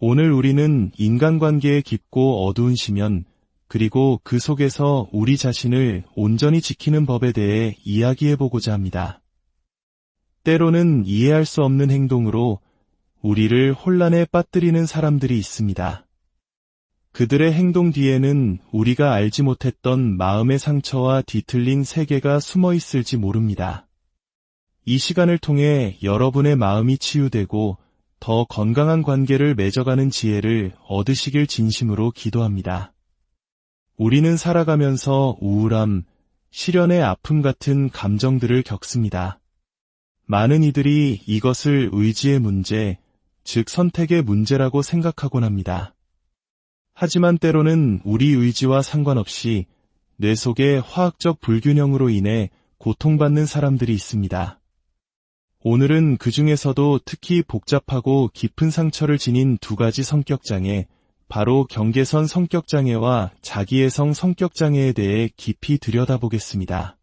오늘 우리는 인간관계의 깊고 어두운 시면, 그리고 그 속에서 우리 자신을 온전히 지키는 법에 대해 이야기해보고자 합니다. 때로는 이해할 수 없는 행동으로 우리를 혼란에 빠뜨리는 사람들이 있습니다. 그들의 행동 뒤에는 우리가 알지 못했던 마음의 상처와 뒤틀린 세계가 숨어 있을지 모릅니다. 이 시간을 통해 여러분의 마음이 치유되고 더 건강한 관계를 맺어가는 지혜를 얻으시길 진심으로 기도합니다. 우리는 살아가면서 우울함, 시련의 아픔 같은 감정들을 겪습니다. 많은 이들이 이것을 의지의 문제, 즉 선택의 문제라고 생각하곤 합니다. 하지만 때로는 우리 의지와 상관없이 뇌 속의 화학적 불균형으로 인해 고통받는 사람들이 있습니다. 오늘은 그 중에서도 특히 복잡하고 깊은 상처를 지닌 두 가지 성격장애, 바로 경계선 성격장애와 자기애성 성격장애에 대해 깊이 들여다보겠습니다.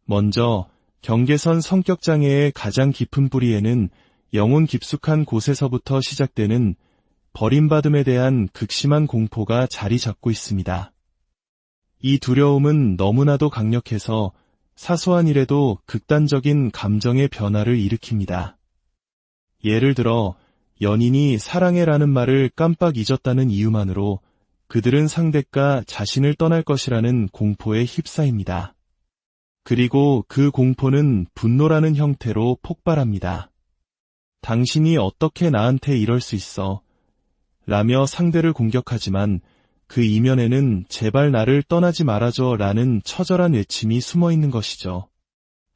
먼저 경계선 성격장애의 가장 깊은 뿌리에는 영혼 깊숙한 곳에서부터 시작되는 버림받음에 대한 극심한 공포가 자리 잡고 있습니다. 이 두려움은 너무나도 강력해서 사소한 일에도 극단적인 감정의 변화를 일으킵니다. 예를 들어 연인이 사랑해라는 말을 깜빡 잊었다는 이유만으로 그들은 상대가 자신을 떠날 것이라는 공포에 휩싸입니다. 그리고 그 공포는 분노라는 형태로 폭발합니다. 당신이 어떻게 나한테 이럴 수 있어? 라며 상대를 공격하지만 그 이면에는 제발 나를 떠나지 말아줘 라는 처절한 외침이 숨어 있는 것이죠.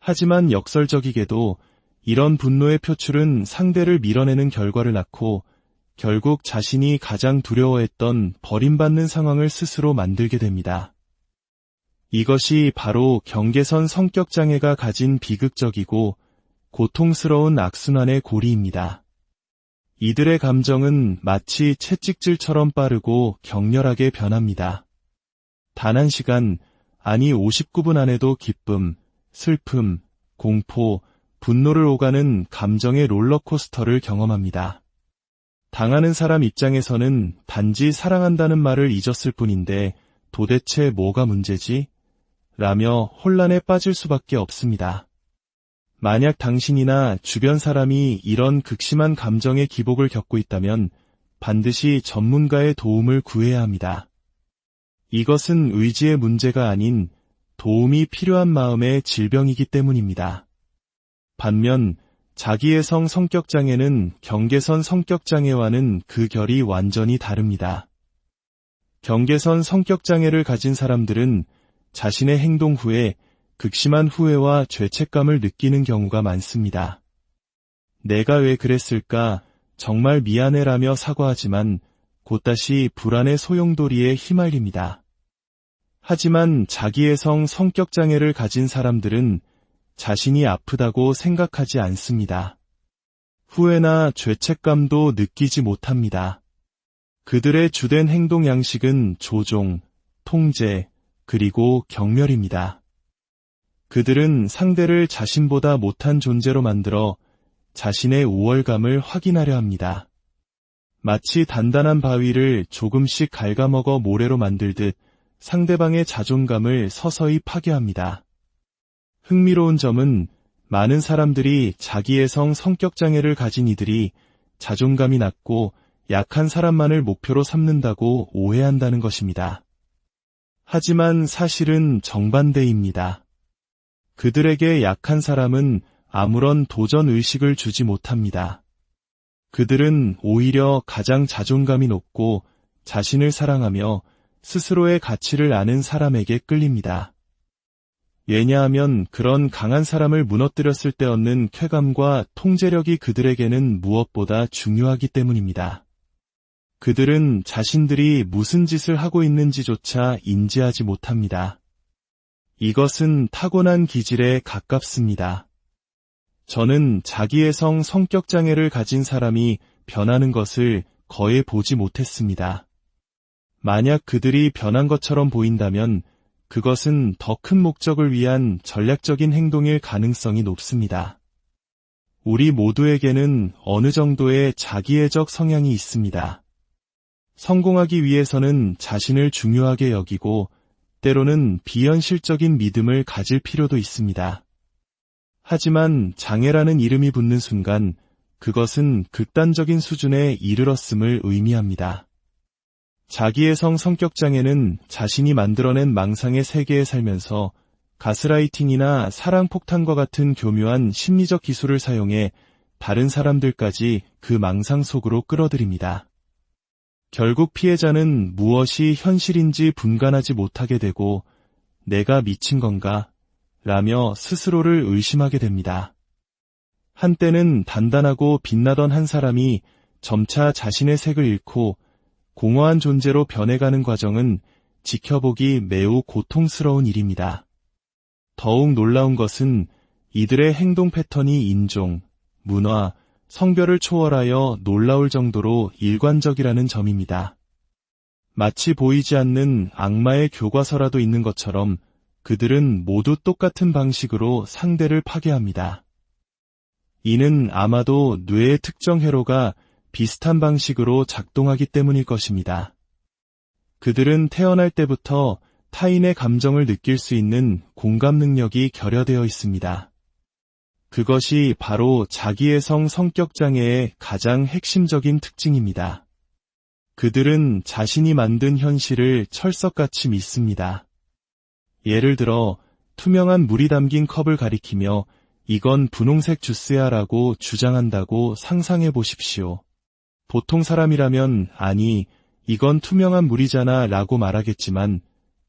하지만 역설적이게도 이런 분노의 표출은 상대를 밀어내는 결과를 낳고 결국 자신이 가장 두려워했던 버림받는 상황을 스스로 만들게 됩니다. 이것이 바로 경계선 성격장애가 가진 비극적이고 고통스러운 악순환의 고리입니다. 이들의 감정은 마치 채찍질처럼 빠르고 격렬하게 변합니다. 단 한 시간, 아니 59분 안에도 기쁨, 슬픔, 공포, 분노를 오가는 감정의 롤러코스터를 경험합니다. 당하는 사람 입장에서는 단지 사랑한다는 말을 잊었을 뿐인데 도대체 뭐가 문제지? 라며 혼란에 빠질 수밖에 없습니다. 만약 당신이나 주변 사람이 이런 극심한 감정의 기복을 겪고 있다면 반드시 전문가의 도움을 구해야 합니다. 이것은 의지의 문제가 아닌 도움이 필요한 마음의 질병이기 때문입니다. 반면 자기애성 성격장애는 경계선 성격장애와는 그 결이 완전히 다릅니다. 경계선 성격장애를 가진 사람들은 자신의 행동 후에 극심한 후회와 죄책감을 느끼는 경우가 많습니다. 내가 왜 그랬을까? 정말 미안해라며 사과하지만 곧다시 불안의 소용돌이에 휘말립니다. 하지만 자기애성 성격장애를 가진 사람들은 자신이 아프다고 생각하지 않습니다. 후회나 죄책감도 느끼지 못합니다. 그들의 주된 행동 양식은 조종, 통제, 그리고 경멸입니다. 그들은 상대를 자신보다 못한 존재로 만들어 자신의 우월감을 확인하려 합니다. 마치 단단한 바위를 조금씩 갉아먹어 모래로 만들듯 상대방의 자존감을 서서히 파괴합니다. 흥미로운 점은 많은 사람들이 자기애성 성격장애를 가진 이들이 자존감이 낮고 약한 사람만을 목표로 삼는다고 오해한다는 것입니다. 하지만 사실은 정반대입니다. 그들에게 약한 사람은 아무런 도전 의식을 주지 못합니다. 그들은 오히려 가장 자존감이 높고 자신을 사랑하며 스스로의 가치를 아는 사람에게 끌립니다. 왜냐하면 그런 강한 사람을 무너뜨렸을 때 얻는 쾌감과 통제력이 그들에게는 무엇보다 중요하기 때문입니다. 그들은 자신들이 무슨 짓을 하고 있는지조차 인지하지 못합니다. 이것은 타고난 기질에 가깝습니다. 저는 자기애성 성격장애를 가진 사람이 변하는 것을 거의 보지 못했습니다. 만약 그들이 변한 것처럼 보인다면 그것은 더 큰 목적을 위한 전략적인 행동일 가능성이 높습니다. 우리 모두에게는 어느 정도의 자기애적 성향이 있습니다. 성공하기 위해서는 자신을 중요하게 여기고 때로는 비현실적인 믿음을 가질 필요도 있습니다. 하지만 장애라는 이름이 붙는 순간 그것은 극단적인 수준에 이르렀음을 의미합니다. 자기애성 성격장애는 자신이 만들어낸 망상의 세계에 살면서 가스라이팅이나 사랑폭탄과 같은 교묘한 심리적 기술을 사용해 다른 사람들까지 그 망상 속으로 끌어들입니다. 결국 피해자는 무엇이 현실인지 분간하지 못하게 되고 내가 미친 건가? 라며 스스로를 의심하게 됩니다. 한때는 단단하고 빛나던 한 사람이 점차 자신의 색을 잃고 공허한 존재로 변해가는 과정은 지켜보기 매우 고통스러운 일입니다. 더욱 놀라운 것은 이들의 행동 패턴이 인종, 문화, 성별을 초월하여 놀라울 정도로 일관적이라는 점입니다. 마치 보이지 않는 악마의 교과서라도 있는 것처럼 그들은 모두 똑같은 방식으로 상대를 파괴합니다. 이는 아마도 뇌의 특정 회로가 비슷한 방식으로 작동하기 때문일 것입니다. 그들은 태어날 때부터 타인의 감정을 느낄 수 있는 공감 능력이 결여되어 있습니다. 그것이 바로 자기애성 성격장애의 가장 핵심적인 특징입니다. 그들은 자신이 만든 현실을 철석같이 믿습니다. 예를 들어 투명한 물이 담긴 컵을 가리키며 이건 분홍색 주스야 라고 주장한다고 상상해 보십시오. 보통 사람이라면 아니, 이건 투명한 물이잖아 라고 말하겠지만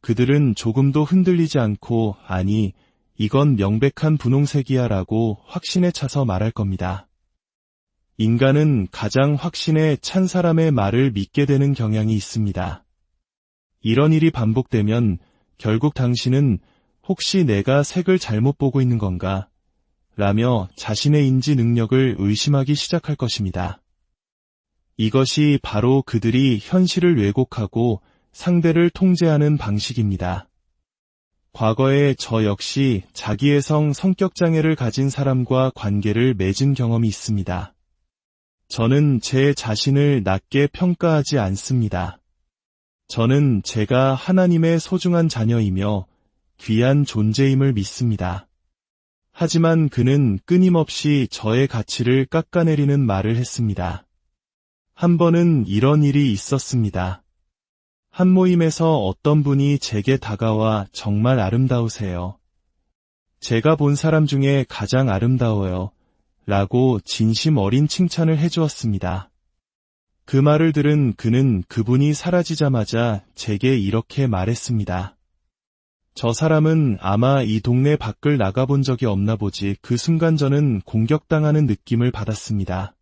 그들은 조금도 흔들리지 않고 아니, 이건 명백한 분홍색이야 라고 확신에 차서 말할 겁니다. 인간은 가장 확신에 찬 사람의 말을 믿게 되는 경향이 있습니다. 이런 일이 반복되면 결국 당신은 혹시 내가 색을 잘못 보고 있는 건가? 라며 자신의 인지 능력을 의심하기 시작할 것입니다. 이것이 바로 그들이 현실을 왜곡하고 상대를 통제하는 방식입니다. 과거에 저 역시 자기애성 성격장애를 가진 사람과 관계를 맺은 경험이 있습니다. 저는 제 자신을 낮게 평가하지 않습니다. 저는 제가 하나님의 소중한 자녀이며 귀한 존재임을 믿습니다. 하지만 그는 끊임없이 저의 가치를 깎아내리는 말을 했습니다. 한 번은 이런 일이 있었습니다. 한 모임에서 어떤 분이 제게 다가와 정말 아름다우세요. 제가 본 사람 중에 가장 아름다워요. 라고 진심 어린 칭찬을 해주었습니다. 그 말을 들은 그는 그분이 사라지자마자 제게 이렇게 말했습니다. 저 사람은 아마 이 동네 밖을 나가본 적이 없나 보지. 그 순간 저는 공격당하는 느낌을 받았습니다.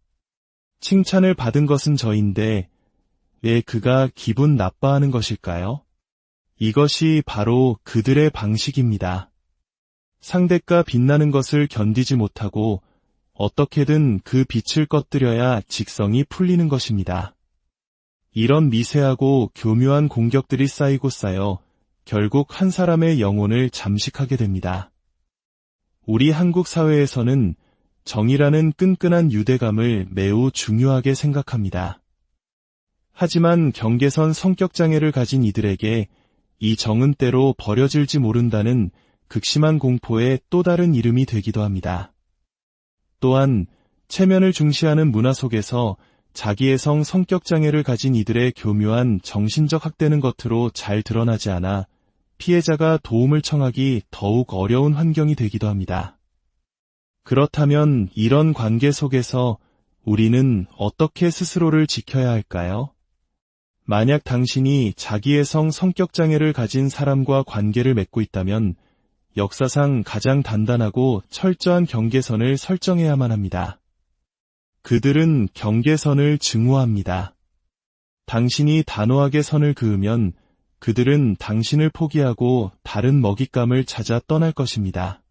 칭찬을 받은 것은 저인데 왜 그가 기분 나빠하는 것일까요? 이것이 바로 그들의 방식입니다. 상대가 빛나는 것을 견디지 못하고 어떻게든 그 빛을 꺼뜨려야 직성이 풀리는 것입니다. 이런 미세하고 교묘한 공격들이 쌓이고 쌓여 결국 한 사람의 영혼을 잠식하게 됩니다. 우리 한국 사회에서는 정의라는 끈끈한 유대감을 매우 중요하게 생각합니다. 하지만 경계선 성격장애를 가진 이들에게 이 정은 때로 버려질지 모른다는 극심한 공포의 또 다른 이름이 되기도 합니다. 또한 체면을 중시하는 문화 속에서 자기애성 성격장애를 가진 이들의 교묘한 정신적 학대는 겉으로 잘 드러나지 않아 피해자가 도움을 청하기 더욱 어려운 환경이 되기도 합니다. 그렇다면 이런 관계 속에서 우리는 어떻게 스스로를 지켜야 할까요? 만약 당신이 자기애성 성격장애를 가진 사람과 관계를 맺고 있다면 역사상 가장 단단하고 철저한 경계선을 설정해야만 합니다. 그들은 경계선을 증오합니다. 당신이 단호하게 선을 그으면 그들은 당신을 포기하고 다른 먹잇감을 찾아 떠날 것입니다.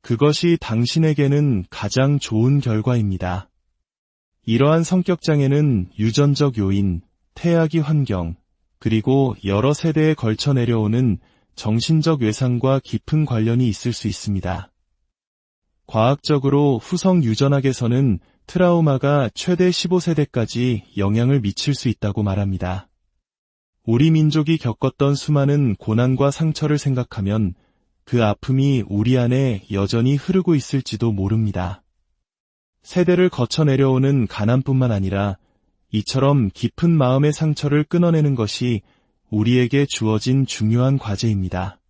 그것이 당신에게는 가장 좋은 결과입니다. 이러한 성격장애는 유전적 요인, 태아기 환경, 그리고 여러 세대에 걸쳐 내려오는 정신적 외상과 깊은 관련이 있을 수 있습니다. 과학적으로 후성 유전학에서는 트라우마가 최대 15세대까지 영향을 미칠 수 있다고 말합니다. 우리 민족이 겪었던 수많은 고난과 상처를 생각하면 그 아픔이 우리 안에 여전히 흐르고 있을지도 모릅니다. 세대를 거쳐 내려오는 가난뿐만 아니라 이처럼 깊은 마음의 상처를 끊어내는 것이 우리에게 주어진 중요한 과제입니다.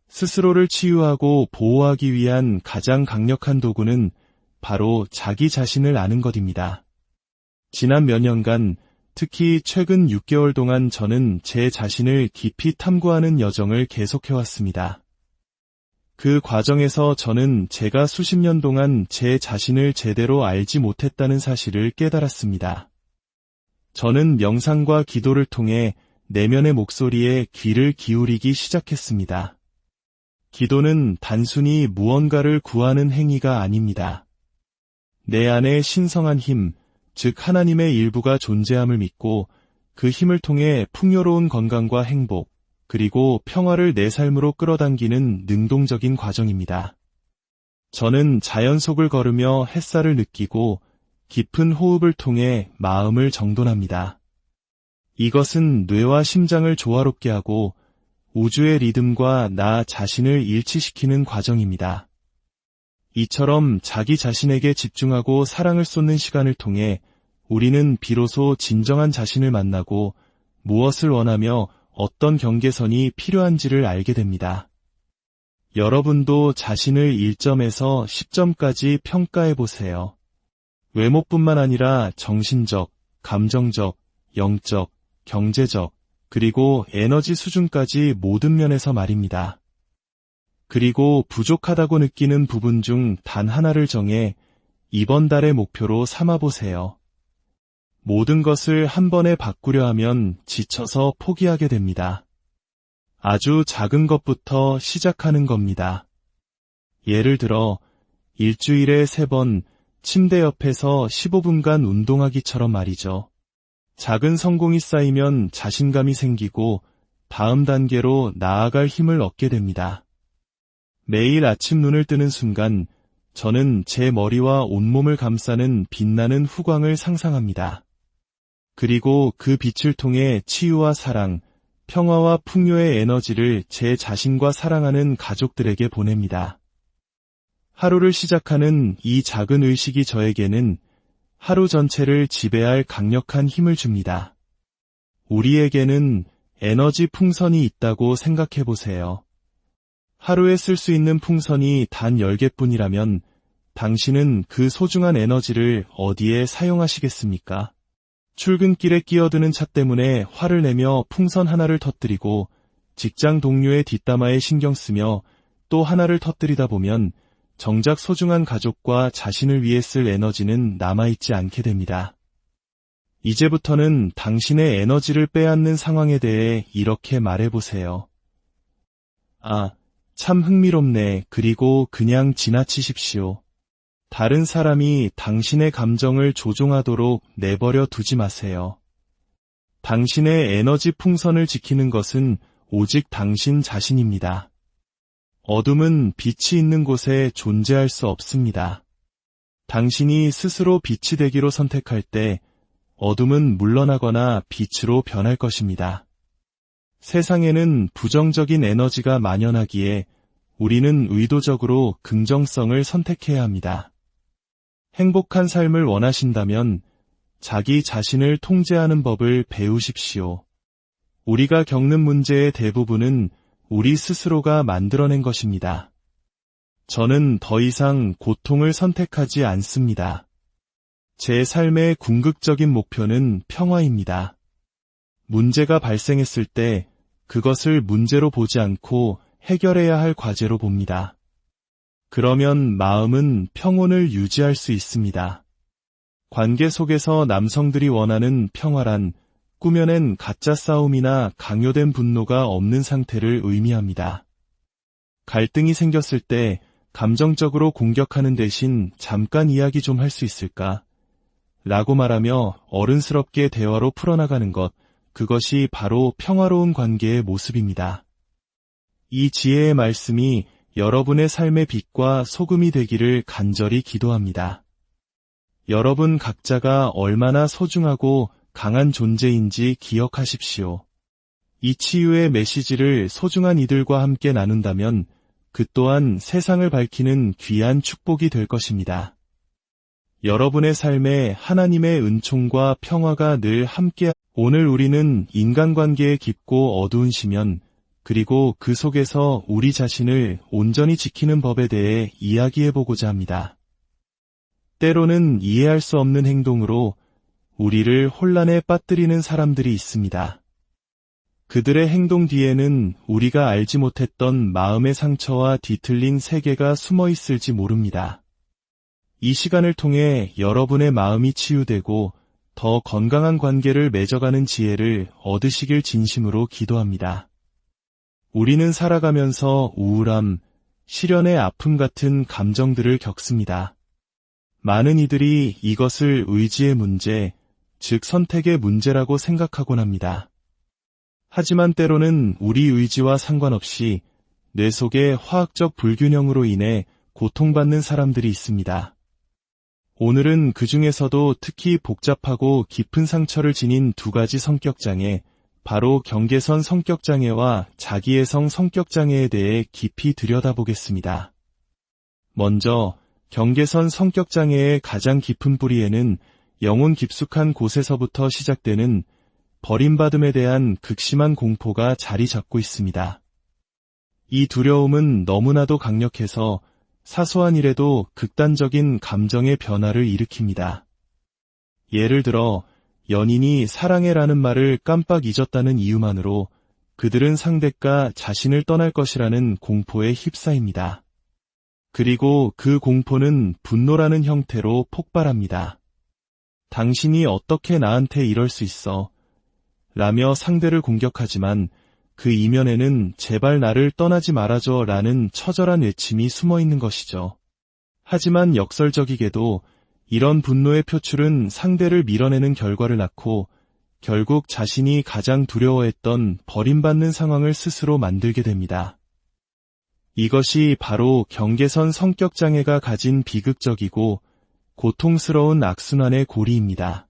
스스로를 치유하고 보호하기 위한 가장 강력한 도구는 바로 자기 자신을 아는 것입니다. 지난 몇 년간, 특히 최근 6개월 동안 저는 제 자신을 깊이 탐구하는 여정을 계속해왔습니다. 그 과정에서 저는 제가 수십 년 동안 제 자신을 제대로 알지 못했다는 사실을 깨달았습니다. 저는 명상과 기도를 통해 내면의 목소리에 귀를 기울이기 시작했습니다. 기도는 단순히 무언가를 구하는 행위가 아닙니다. 내 안에 신성한 힘, 즉 하나님의 일부가 존재함을 믿고 그 힘을 통해 풍요로운 건강과 행복, 그리고 평화를 내 삶으로 끌어당기는 능동적인 과정입니다. 저는 자연 속을 걸으며 햇살을 느끼고 깊은 호흡을 통해 마음을 정돈합니다. 이것은 뇌와 심장을 조화롭게 하고 우주의 리듬과 나 자신을 일치시키는 과정입니다. 이처럼 자기 자신에게 집중하고 사랑을 쏟는 시간을 통해 우리는 비로소 진정한 자신을 만나고 무엇을 원하며 어떤 경계선이 필요한지를 알게 됩니다. 여러분도 자신을 1점에서 10점까지 평가해 보세요. 외모뿐만 아니라 정신적, 감정적, 영적, 경제적, 그리고 에너지 수준까지 모든 면에서 말입니다. 그리고 부족하다고 느끼는 부분 중 단 하나를 정해 이번 달의 목표로 삼아보세요. 모든 것을 한 번에 바꾸려 하면 지쳐서 포기하게 됩니다. 아주 작은 것부터 시작하는 겁니다. 예를 들어 일주일에 3번 침대 옆에서 15분간 운동하기처럼 말이죠. 작은 성공이 쌓이면 자신감이 생기고 다음 단계로 나아갈 힘을 얻게 됩니다. 매일 아침 눈을 뜨는 순간 저는 제 머리와 온몸을 감싸는 빛나는 후광을 상상합니다. 그리고 그 빛을 통해 치유와 사랑, 평화와 풍요의 에너지를 제 자신과 사랑하는 가족들에게 보냅니다. 하루를 시작하는 이 작은 의식이 저에게는 하루 전체를 지배할 강력한 힘을 줍니다. 우리에게는 에너지 풍선이 있다고 생각해 보세요. 하루에 쓸 수 있는 풍선이 단 10개뿐이라면 당신은 그 소중한 에너지를 어디에 사용하시겠습니까? 출근길에 끼어드는 차 때문에 화를 내며 풍선 하나를 터뜨리고 직장 동료의 뒷담화에 신경 쓰며 또 하나를 터뜨리다 보면 정작 소중한 가족과 자신을 위해 쓸 에너지는 남아있지 않게 됩니다. 이제부터는 당신의 에너지를 빼앗는 상황에 대해 이렇게 말해보세요. 아, 참 흥미롭네. 그리고 그냥 지나치십시오. 다른 사람이 당신의 감정을 조종하도록 내버려 두지 마세요. 당신의 에너지 풍선을 지키는 것은 오직 당신 자신입니다. 어둠은 빛이 있는 곳에 존재할 수 없습니다. 당신이 스스로 빛이 되기로 선택할 때 어둠은 물러나거나 빛으로 변할 것입니다. 세상에는 부정적인 에너지가 만연하기에 우리는 의도적으로 긍정성을 선택해야 합니다. 행복한 삶을 원하신다면 자기 자신을 통제하는 법을 배우십시오. 우리가 겪는 문제의 대부분은 우리 스스로가 만들어낸 것입니다. 저는 더 이상 고통을 선택하지 않습니다. 제 삶의 궁극적인 목표는 평화입니다. 문제가 발생했을 때 그것을 문제로 보지 않고 해결해야 할 과제로 봅니다. 그러면 마음은 평온을 유지할 수 있습니다. 관계 속에서 남성들이 원하는 평화란 꾸며낸 가짜 싸움이나 강요된 분노가 없는 상태를 의미합니다. 갈등이 생겼을 때 감정적으로 공격하는 대신 잠깐 이야기 좀 할 수 있을까? 라고 말하며 어른스럽게 대화로 풀어나가는 것, 그것이 바로 평화로운 관계의 모습입니다. 이 지혜의 말씀이 여러분의 삶의 빛과 소금이 되기를 간절히 기도합니다. 여러분 각자가 얼마나 소중하고 강한 존재인지 기억하십시오. 이 치유의 메시지를 소중한 이들과 함께 나눈다면 그 또한 세상을 밝히는 귀한 축복이 될 것입니다. 여러분의 삶에 하나님의 은총과 평화가 늘 함께. 오늘 우리는 인간관계의 깊고 어두운 시면 그리고 그 속에서 우리 자신을 온전히 지키는 법에 대해 이야기해보고자 합니다. 때로는 이해할 수 없는 행동으로 우리를 혼란에 빠뜨리는 사람들이 있습니다. 그들의 행동 뒤에는 우리가 알지 못했던 마음의 상처와 뒤틀린 세계가 숨어 있을지 모릅니다. 이 시간을 통해 여러분의 마음이 치유되고 더 건강한 관계를 맺어가는 지혜를 얻으시길 진심으로 기도합니다. 우리는 살아가면서 우울함, 시련의 아픔 같은 감정들을 겪습니다. 많은 이들이 이것을 의지의 문제, 즉 선택의 문제라고 생각하곤 합니다. 하지만 때로는 우리 의지와 상관없이 뇌 속의 화학적 불균형으로 인해 고통받는 사람들이 있습니다. 오늘은 그 중에서도 특히 복잡하고 깊은 상처를 지닌 두 가지 성격장애, 바로 경계선 성격장애와 자기애성 성격장애에 대해 깊이 들여다보겠습니다. 먼저 경계선 성격장애의 가장 깊은 뿌리에는 영혼 깊숙한 곳에서부터 시작되는 버림받음에 대한 극심한 공포가 자리 잡고 있습니다. 이 두려움은 너무나도 강력해서 사소한 일에도 극단적인 감정의 변화를 일으킵니다. 예를 들어 연인이 사랑해라는 말을 깜빡 잊었다는 이유만으로 그들은 상대가 자신을 떠날 것이라는 공포에 휩싸입니다. 그리고 그 공포는 분노라는 형태로 폭발합니다. 당신이 어떻게 나한테 이럴 수 있어? 라며 상대를 공격하지만 그 이면에는 제발 나를 떠나지 말아줘 라는 처절한 외침이 숨어 있는 것이죠. 하지만 역설적이게도 이런 분노의 표출은 상대를 밀어내는 결과를 낳고 결국 자신이 가장 두려워했던 버림받는 상황을 스스로 만들게 됩니다. 이것이 바로 경계선 성격장애가 가진 비극적이고 고통스러운 악순환의 고리입니다.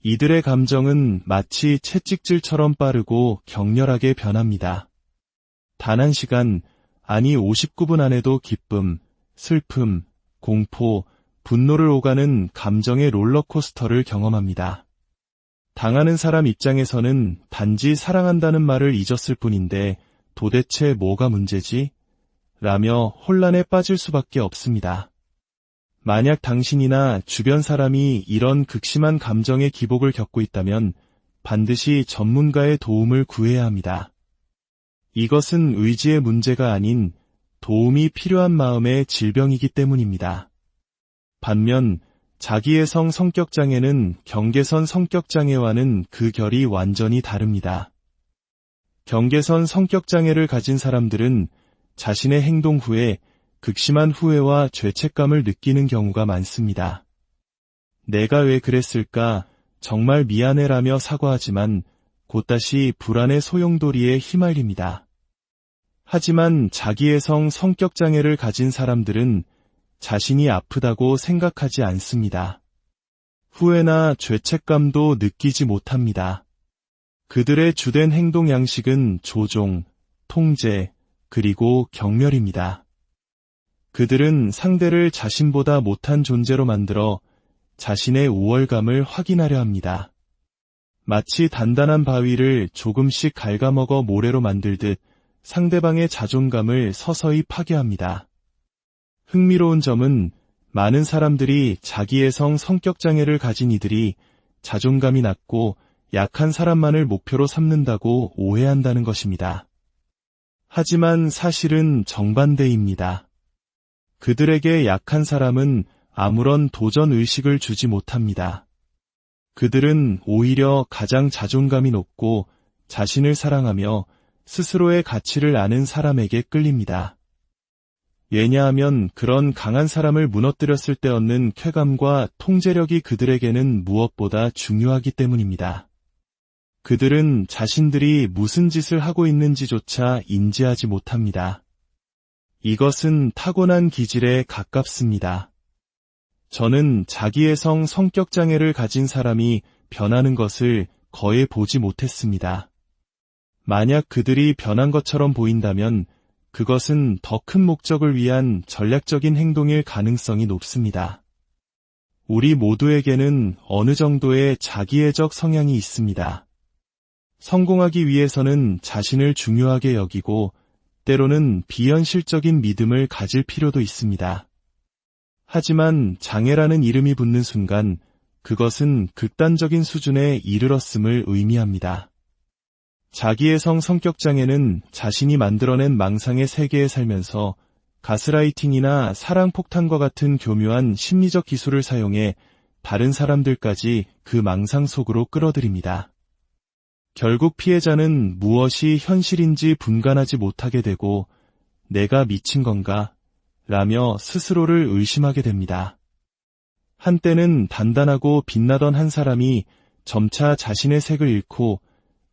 이들의 감정은 마치 채찍질처럼 빠르고 격렬하게 변합니다. 단 한 시간, 아니 59분 안에도 기쁨, 슬픔, 공포, 분노를 오가는 감정의 롤러코스터를 경험합니다. 당하는 사람 입장에서는 단지 사랑한다는 말을 잊었을 뿐인데 도대체 뭐가 문제지? 라며 혼란에 빠질 수밖에 없습니다. 만약 당신이나 주변 사람이 이런 극심한 감정의 기복을 겪고 있다면 반드시 전문가의 도움을 구해야 합니다. 이것은 의지의 문제가 아닌 도움이 필요한 마음의 질병이기 때문입니다. 반면 자기애성 성격장애는 경계선 성격장애와는 그 결이 완전히 다릅니다. 경계선 성격장애를 가진 사람들은 자신의 행동 후에 극심한 후회와 죄책감을 느끼는 경우가 많습니다. 내가 왜 그랬을까? 정말 미안해라며 사과하지만 곧다시 불안의 소용돌이에 휘말립니다. 하지만 자기애성 성격장애를 가진 사람들은 자신이 아프다고 생각하지 않습니다. 후회나 죄책감도 느끼지 못합니다. 그들의 주된 행동 양식은 조종, 통제, 그리고 경멸입니다. 그들은 상대를 자신보다 못한 존재로 만들어 자신의 우월감을 확인하려 합니다. 마치 단단한 바위를 조금씩 갉아먹어 모래로 만들듯 상대방의 자존감을 서서히 파괴합니다. 흥미로운 점은 많은 사람들이 자기애성 성격장애를 가진 이들이 자존감이 낮고 약한 사람만을 목표로 삼는다고 오해한다는 것입니다. 하지만 사실은 정반대입니다. 그들에게 약한 사람은 아무런 도전 의식을 주지 못합니다. 그들은 오히려 가장 자존감이 높고 자신을 사랑하며 스스로의 가치를 아는 사람에게 끌립니다. 왜냐하면 그런 강한 사람을 무너뜨렸을 때 얻는 쾌감과 통제력이 그들에게는 무엇보다 중요하기 때문입니다. 그들은 자신들이 무슨 짓을 하고 있는지조차 인지하지 못합니다. 이것은 타고난 기질에 가깝습니다. 저는 자기애성 성격장애를 가진 사람이 변하는 것을 거의 보지 못했습니다. 만약 그들이 변한 것처럼 보인다면 그것은 더 큰 목적을 위한 전략적인 행동일 가능성이 높습니다. 우리 모두에게는 어느 정도의 자기애적 성향이 있습니다. 성공하기 위해서는 자신을 중요하게 여기고 때로는 비현실적인 믿음을 가질 필요도 있습니다. 하지만 장애라는 이름이 붙는 순간 그것은 극단적인 수준에 이르렀음을 의미합니다. 자기애성 성격장애는 자신이 만들어낸 망상의 세계에 살면서 가스라이팅이나 사랑폭탄과 같은 교묘한 심리적 기술을 사용해 다른 사람들까지 그 망상 속으로 끌어들입니다. 결국 피해자는 무엇이 현실인지 분간하지 못하게 되고 내가 미친 건가? 라며 스스로를 의심하게 됩니다. 한때는 단단하고 빛나던 한 사람이 점차 자신의 색을 잃고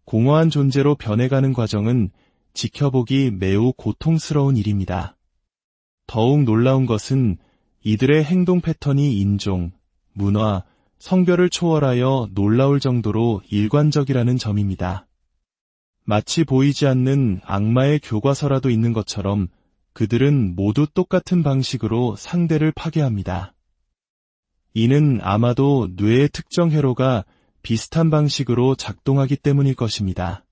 공허한 존재로 변해가는 과정은 지켜보기 매우 고통스러운 일입니다. 더욱 놀라운 것은 이들의 행동 패턴이 인종, 문화, 성별을 초월하여 놀라울 정도로 일관적이라는 점입니다. 마치 보이지 않는 악마의 교과서라도 있는 것처럼 그들은 모두 똑같은 방식으로 상대를 파괴합니다. 이는 아마도 뇌의 특정 회로가 비슷한 방식으로 작동하기 때문일 것입니다.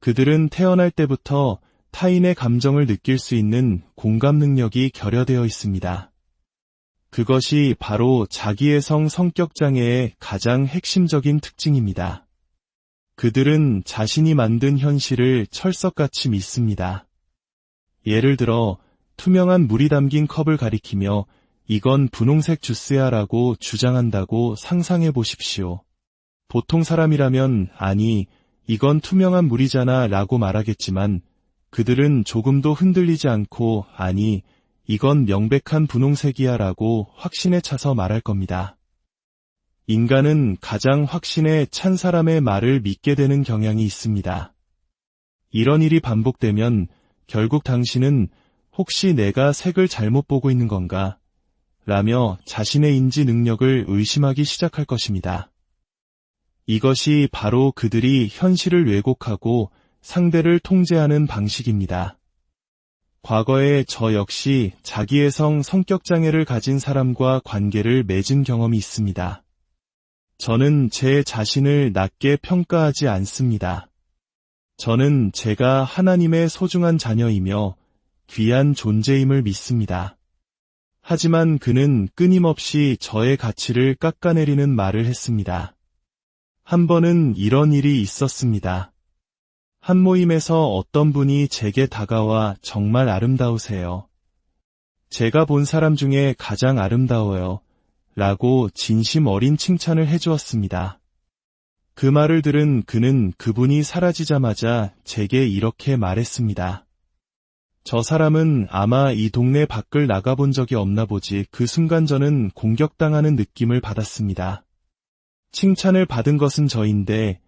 그들은 태어날 때부터 타인의 감정을 느낄 수 있는 공감 능력이 결여되어 있습니다. 그것이 바로 자기애성 성격장애의 가장 핵심적인 특징입니다. 그들은 자신이 만든 현실을 철석같이 믿습니다. 예를 들어 투명한 물이 담긴 컵을 가리키며 이건 분홍색 주스야 라고 주장한다고 상상해 보십시오. 보통 사람이라면 아니, 이건 투명한 물이잖아 라고 말하겠지만 그들은 조금도 흔들리지 않고 아니, 이건 명백한 분홍색이야 라고 확신에 차서 말할 겁니다. 인간은 가장 확신에 찬 사람의 말을 믿게 되는 경향이 있습니다. 이런 일이 반복되면 결국 당신은 혹시 내가 색을 잘못 보고 있는 건가? 라며 자신의 인지 능력을 의심하기 시작할 것입니다. 이것이 바로 그들이 현실을 왜곡하고 상대를 통제하는 방식입니다. 과거에 저 역시 자기애성 성격장애를 가진 사람과 관계를 맺은 경험이 있습니다. 저는 제 자신을 낮게 평가하지 않습니다. 저는 제가 하나님의 소중한 자녀이며 귀한 존재임을 믿습니다. 하지만 그는 끊임없이 저의 가치를 깎아내리는 말을 했습니다. 한 번은 이런 일이 있었습니다. 한 모임에서 어떤 분이 제게 다가와 정말 아름다우세요. 제가 본 사람 중에 가장 아름다워요. 라고 진심 어린 칭찬을 해주었습니다. 그 말을 들은 그는 그분이 사라지자마자 제게 이렇게 말했습니다. 저 사람은 아마 이 동네 밖을 나가본 적이 없나 보지. 그 순간 저는 공격당하는 느낌을 받았습니다. 칭찬을 받은 것은 저인데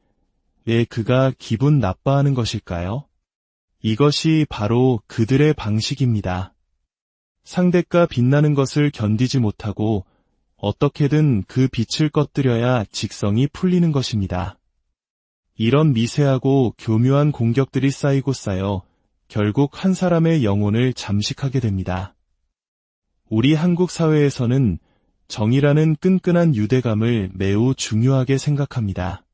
왜 그가 기분 나빠하는 것일까요? 이것이 바로 그들의 방식입니다. 상대가 빛나는 것을 견디지 못하고 어떻게든 그 빛을 꺼뜨려야 직성이 풀리는 것입니다. 이런 미세하고 교묘한 공격들이 쌓이고 쌓여 결국 한 사람의 영혼을 잠식하게 됩니다. 우리 한국 사회에서는 정의라는 끈끈한 유대감을 매우 중요하게 생각합니다.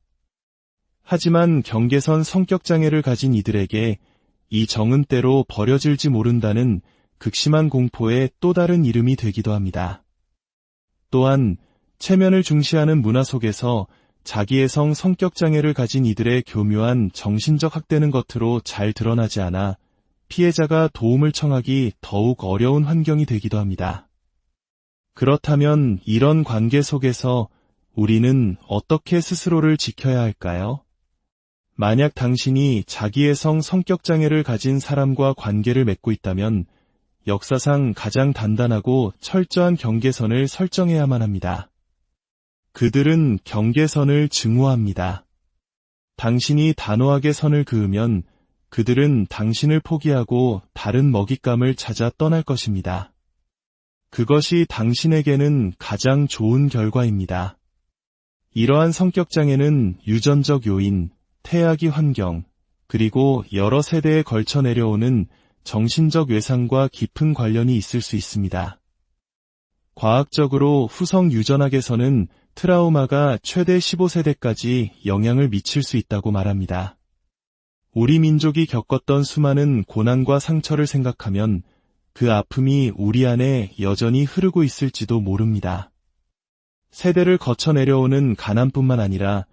하지만 경계선 성격장애를 가진 이들에게 이 정은 때로 버려질지 모른다는 극심한 공포의 또 다른 이름이 되기도 합니다. 또한 체면을 중시하는 문화 속에서 자기애성 성격장애를 가진 이들의 교묘한 정신적 학대는 겉으로 잘 드러나지 않아 피해자가 도움을 청하기 더욱 어려운 환경이 되기도 합니다. 그렇다면 이런 관계 속에서 우리는 어떻게 스스로를 지켜야 할까요? 만약 당신이 자기애성 성격장애를 가진 사람과 관계를 맺고 있다면 역사상 가장 단단하고 철저한 경계선을 설정해야만 합니다. 그들은 경계선을 증오합니다. 당신이 단호하게 선을 그으면 그들은 당신을 포기하고 다른 먹잇감을 찾아 떠날 것입니다. 그것이 당신에게는 가장 좋은 결과입니다. 이러한 성격장애는 유전적 요인, 태아기 환경, 그리고 여러 세대에 걸쳐 내려오는 정신적 외상과 깊은 관련이 있을 수 있습니다. 과학적으로 후성 유전학에서는 트라우마가 최대 15세대까지 영향을 미칠 수 있다고 말합니다. 우리 민족이 겪었던 수많은 고난과 상처를 생각하면 그 아픔이 우리 안에 여전히 흐르고 있을지도 모릅니다. 세대를 거쳐 내려오는 가난뿐만 아니라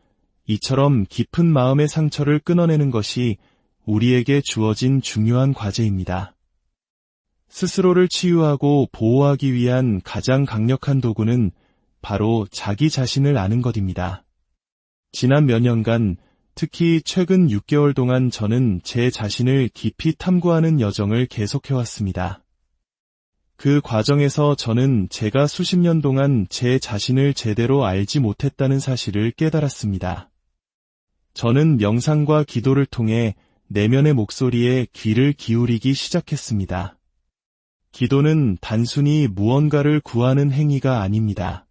이처럼 깊은 마음의 상처를 끊어내는 것이 우리에게 주어진 중요한 과제입니다. 스스로를 치유하고 보호하기 위한 가장 강력한 도구는 바로 자기 자신을 아는 것입니다. 지난 몇 년간, 특히 최근 6개월 동안 저는 제 자신을 깊이 탐구하는 여정을 계속해왔습니다. 그 과정에서 저는 제가 수십 년 동안 제 자신을 제대로 알지 못했다는 사실을 깨달았습니다. 저는 명상과 기도를 통해 내면의 목소리에 귀를 기울이기 시작했습니다. 기도는 단순히 무언가를 구하는 행위가 아닙니다.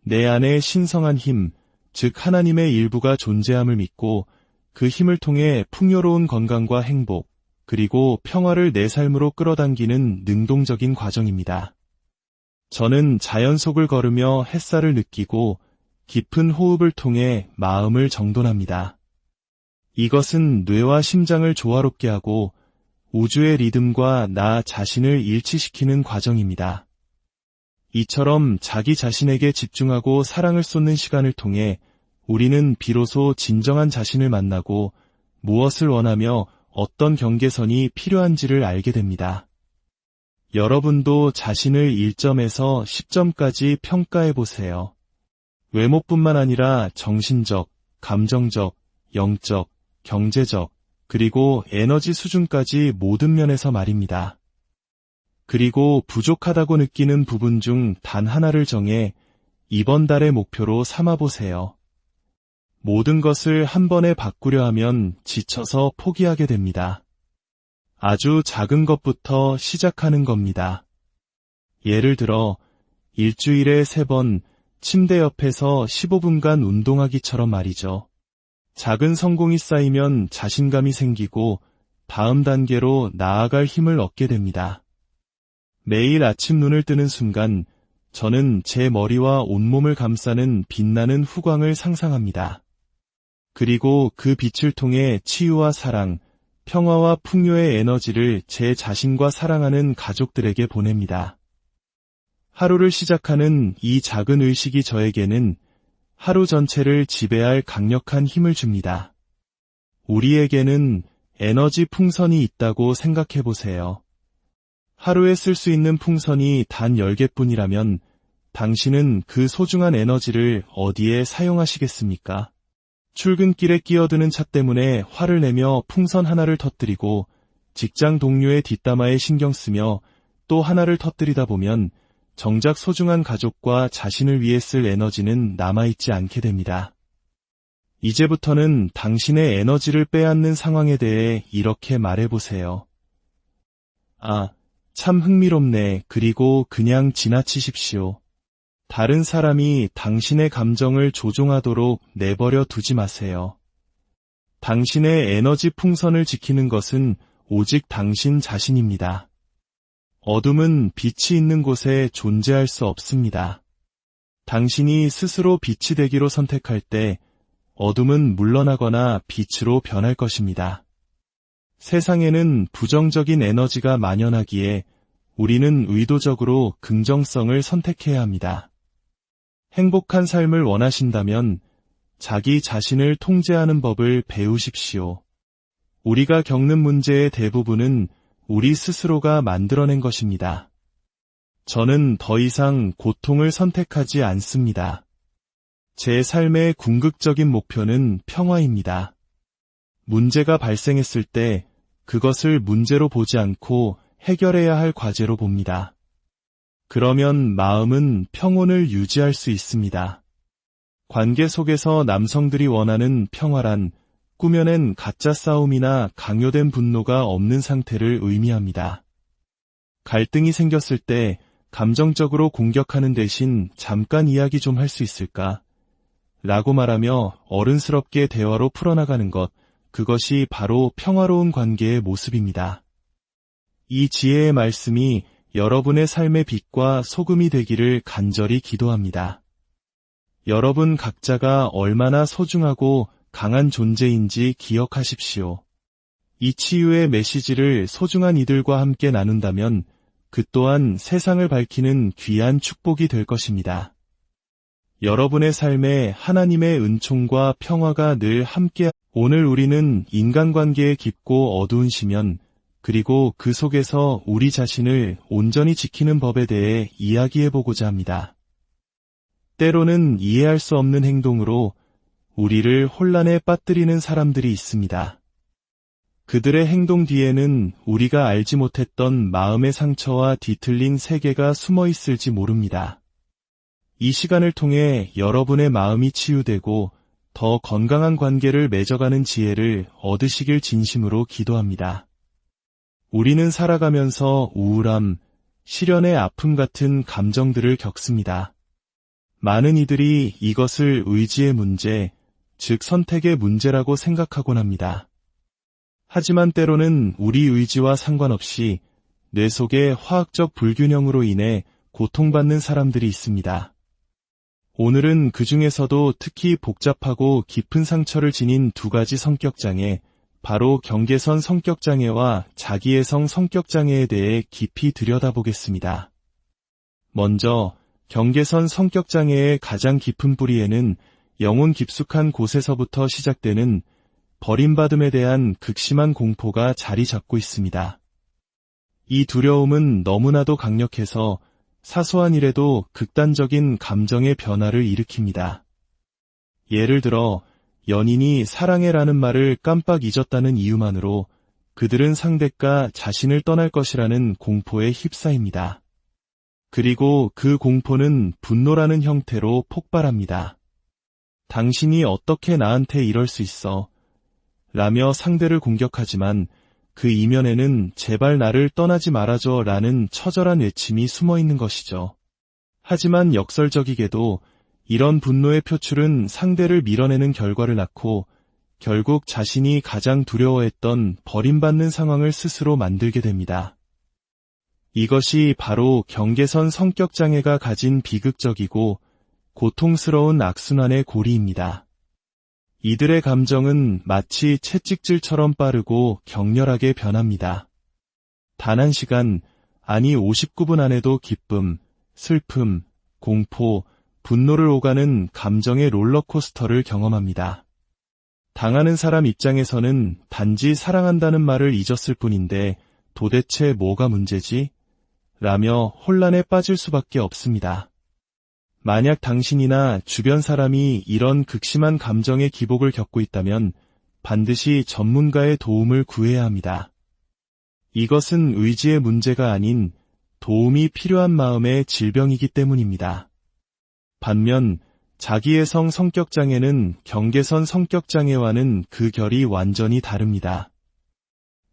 내 안에 신성한 힘, 즉 하나님의 일부가 존재함을 믿고 그 힘을 통해 풍요로운 건강과 행복, 그리고 평화를 내 삶으로 끌어당기는 능동적인 과정입니다. 저는 자연 속을 걸으며 햇살을 느끼고 깊은 호흡을 통해 마음을 정돈합니다. 이것은 뇌와 심장을 조화롭게 하고 우주의 리듬과 나 자신을 일치시키는 과정입니다. 이처럼 자기 자신에게 집중하고 사랑을 쏟는 시간을 통해 우리는 비로소 진정한 자신을 만나고 무엇을 원하며 어떤 경계선이 필요한지를 알게 됩니다. 여러분도 자신을 1점에서 10점까지 평가해 보세요. 외모뿐만 아니라 정신적, 감정적, 영적, 경제적, 그리고 에너지 수준까지 모든 면에서 말입니다. 그리고 부족하다고 느끼는 부분 중 단 하나를 정해 이번 달의 목표로 삼아보세요. 모든 것을 한 번에 바꾸려 하면 지쳐서 포기하게 됩니다. 아주 작은 것부터 시작하는 겁니다. 예를 들어 일주일에 3번 침대 옆에서 15분간 운동하기처럼 말이죠. 작은 성공이 쌓이면 자신감이 생기고 다음 단계로 나아갈 힘을 얻게 됩니다. 매일 아침 눈을 뜨는 순간 저는 제 머리와 온몸을 감싸는 빛나는 후광을 상상합니다. 그리고 그 빛을 통해 치유와 사랑, 평화와 풍요의 에너지를 제 자신과 사랑하는 가족들에게 보냅니다. 하루를 시작하는 이 작은 의식이 저에게는 하루 전체를 지배할 강력한 힘을 줍니다. 우리에게는 에너지 풍선이 있다고 생각해 보세요. 하루에 쓸 수 있는 풍선이 단 10개뿐이라면 당신은 그 소중한 에너지를 어디에 사용하시겠습니까? 출근길에 끼어드는 차 때문에 화를 내며 풍선 하나를 터뜨리고 직장 동료의 뒷담화에 신경 쓰며 또 하나를 터뜨리다 보면 정작 소중한 가족과 자신을 위해 쓸 에너지는 남아있지 않게 됩니다. 이제부터는 당신의 에너지를 빼앗는 상황에 대해 이렇게 말해보세요. 아, 참 흥미롭네. 그리고 그냥 지나치십시오. 다른 사람이 당신의 감정을 조종하도록 내버려 두지 마세요. 당신의 에너지 풍선을 지키는 것은 오직 당신 자신입니다. 어둠은 빛이 있는 곳에 존재할 수 없습니다. 당신이 스스로 빛이 되기로 선택할 때 어둠은 물러나거나 빛으로 변할 것입니다. 세상에는 부정적인 에너지가 만연하기에 우리는 의도적으로 긍정성을 선택해야 합니다. 행복한 삶을 원하신다면 자기 자신을 통제하는 법을 배우십시오. 우리가 겪는 문제의 대부분은 우리 스스로가 만들어낸 것입니다. 저는 더 이상 고통을 선택하지 않습니다. 제 삶의 궁극적인 목표는 평화입니다. 문제가 발생했을 때 그것을 문제로 보지 않고 해결해야 할 과제로 봅니다. 그러면 마음은 평온을 유지할 수 있습니다. 관계 속에서 남성들이 원하는 평화란 꾸며낸 가짜 싸움이나 강요된 분노가 없는 상태를 의미합니다. 갈등이 생겼을 때 감정적으로 공격하는 대신 잠깐 이야기 좀 할 수 있을까? 라고 말하며 어른스럽게 대화로 풀어나가는 것, 그것이 바로 평화로운 관계의 모습입니다. 이 지혜의 말씀이 여러분의 삶의 빛과 소금이 되기를 간절히 기도합니다. 여러분 각자가 얼마나 소중하고 강한 존재인지 기억하십시오. 이 치유의 메시지를 소중한 이들과 함께 나눈다면 그 또한 세상을 밝히는 귀한 축복이 될 것입니다. 여러분의 삶에 하나님의 은총과 평화가 늘 함께. 오늘 우리는 인간관계의 깊고 어두운 시면, 그리고 그 속에서 우리 자신을 온전히 지키는 법에 대해 이야기해보고자 합니다. 때로는 이해할 수 없는 행동으로 우리를 혼란에 빠뜨리는 사람들이 있습니다. 그들의 행동 뒤에는 우리가 알지 못했던 마음의 상처와 뒤틀린 세계가 숨어 있을지 모릅니다. 이 시간을 통해 여러분의 마음이 치유되고 더 건강한 관계를 맺어가는 지혜를 얻으시길 진심으로 기도합니다. 우리는 살아가면서 우울함, 시련의 아픔 같은 감정들을 겪습니다. 많은 이들이 이것을 의지의 문제, 즉 선택의 문제라고 생각하곤 합니다. 하지만 때로는 우리 의지와 상관없이 뇌 속의 화학적 불균형으로 인해 고통받는 사람들이 있습니다. 오늘은 그 중에서도 특히 복잡하고 깊은 상처를 지닌 두 가지 성격장애, 바로 경계선 성격장애와 자기애성 성격장애에 대해 깊이 들여다보겠습니다. 먼저 경계선 성격장애의 가장 깊은 뿌리에는 영혼 깊숙한 곳에서부터 시작되는 버림받음에 대한 극심한 공포가 자리 잡고 있습니다. 이 두려움은 너무나도 강력해서 사소한 일에도 극단적인 감정의 변화를 일으킵니다. 예를 들어 연인이 사랑해라는 말을 깜빡 잊었다는 이유만으로 그들은 상대가 자신을 떠날 것이라는 공포에 휩싸입니다. 그리고 그 공포는 분노라는 형태로 폭발합니다. 당신이 어떻게 나한테 이럴 수 있어? 라며 상대를 공격하지만 그 이면에는 제발 나를 떠나지 말아줘 라는 처절한 외침이 숨어 있는 것이죠. 하지만 역설적이게도 이런 분노의 표출은 상대를 밀어내는 결과를 낳고 결국 자신이 가장 두려워했던 버림받는 상황을 스스로 만들게 됩니다. 이것이 바로 경계선 성격장애가 가진 비극적이고 고통스러운 악순환의 고리입니다. 이들의 감정은 마치 채찍질처럼 빠르고 격렬하게 변합니다. 단 한 시간, 아니 59분 안에도 기쁨, 슬픔, 공포, 분노를 오가는 감정의 롤러코스터를 경험합니다. 당하는 사람 입장에서는 단지 사랑한다는 말을 잊었을 뿐인데 도대체 뭐가 문제지? 라며 혼란에 빠질 수밖에 없습니다. 만약 당신이나 주변 사람이 이런 극심한 감정의 기복을 겪고 있다면 반드시 전문가의 도움을 구해야 합니다. 이것은 의지의 문제가 아닌 도움이 필요한 마음의 질병이기 때문입니다. 반면 자기애성 성격장애는 경계선 성격장애와는 그 결이 완전히 다릅니다.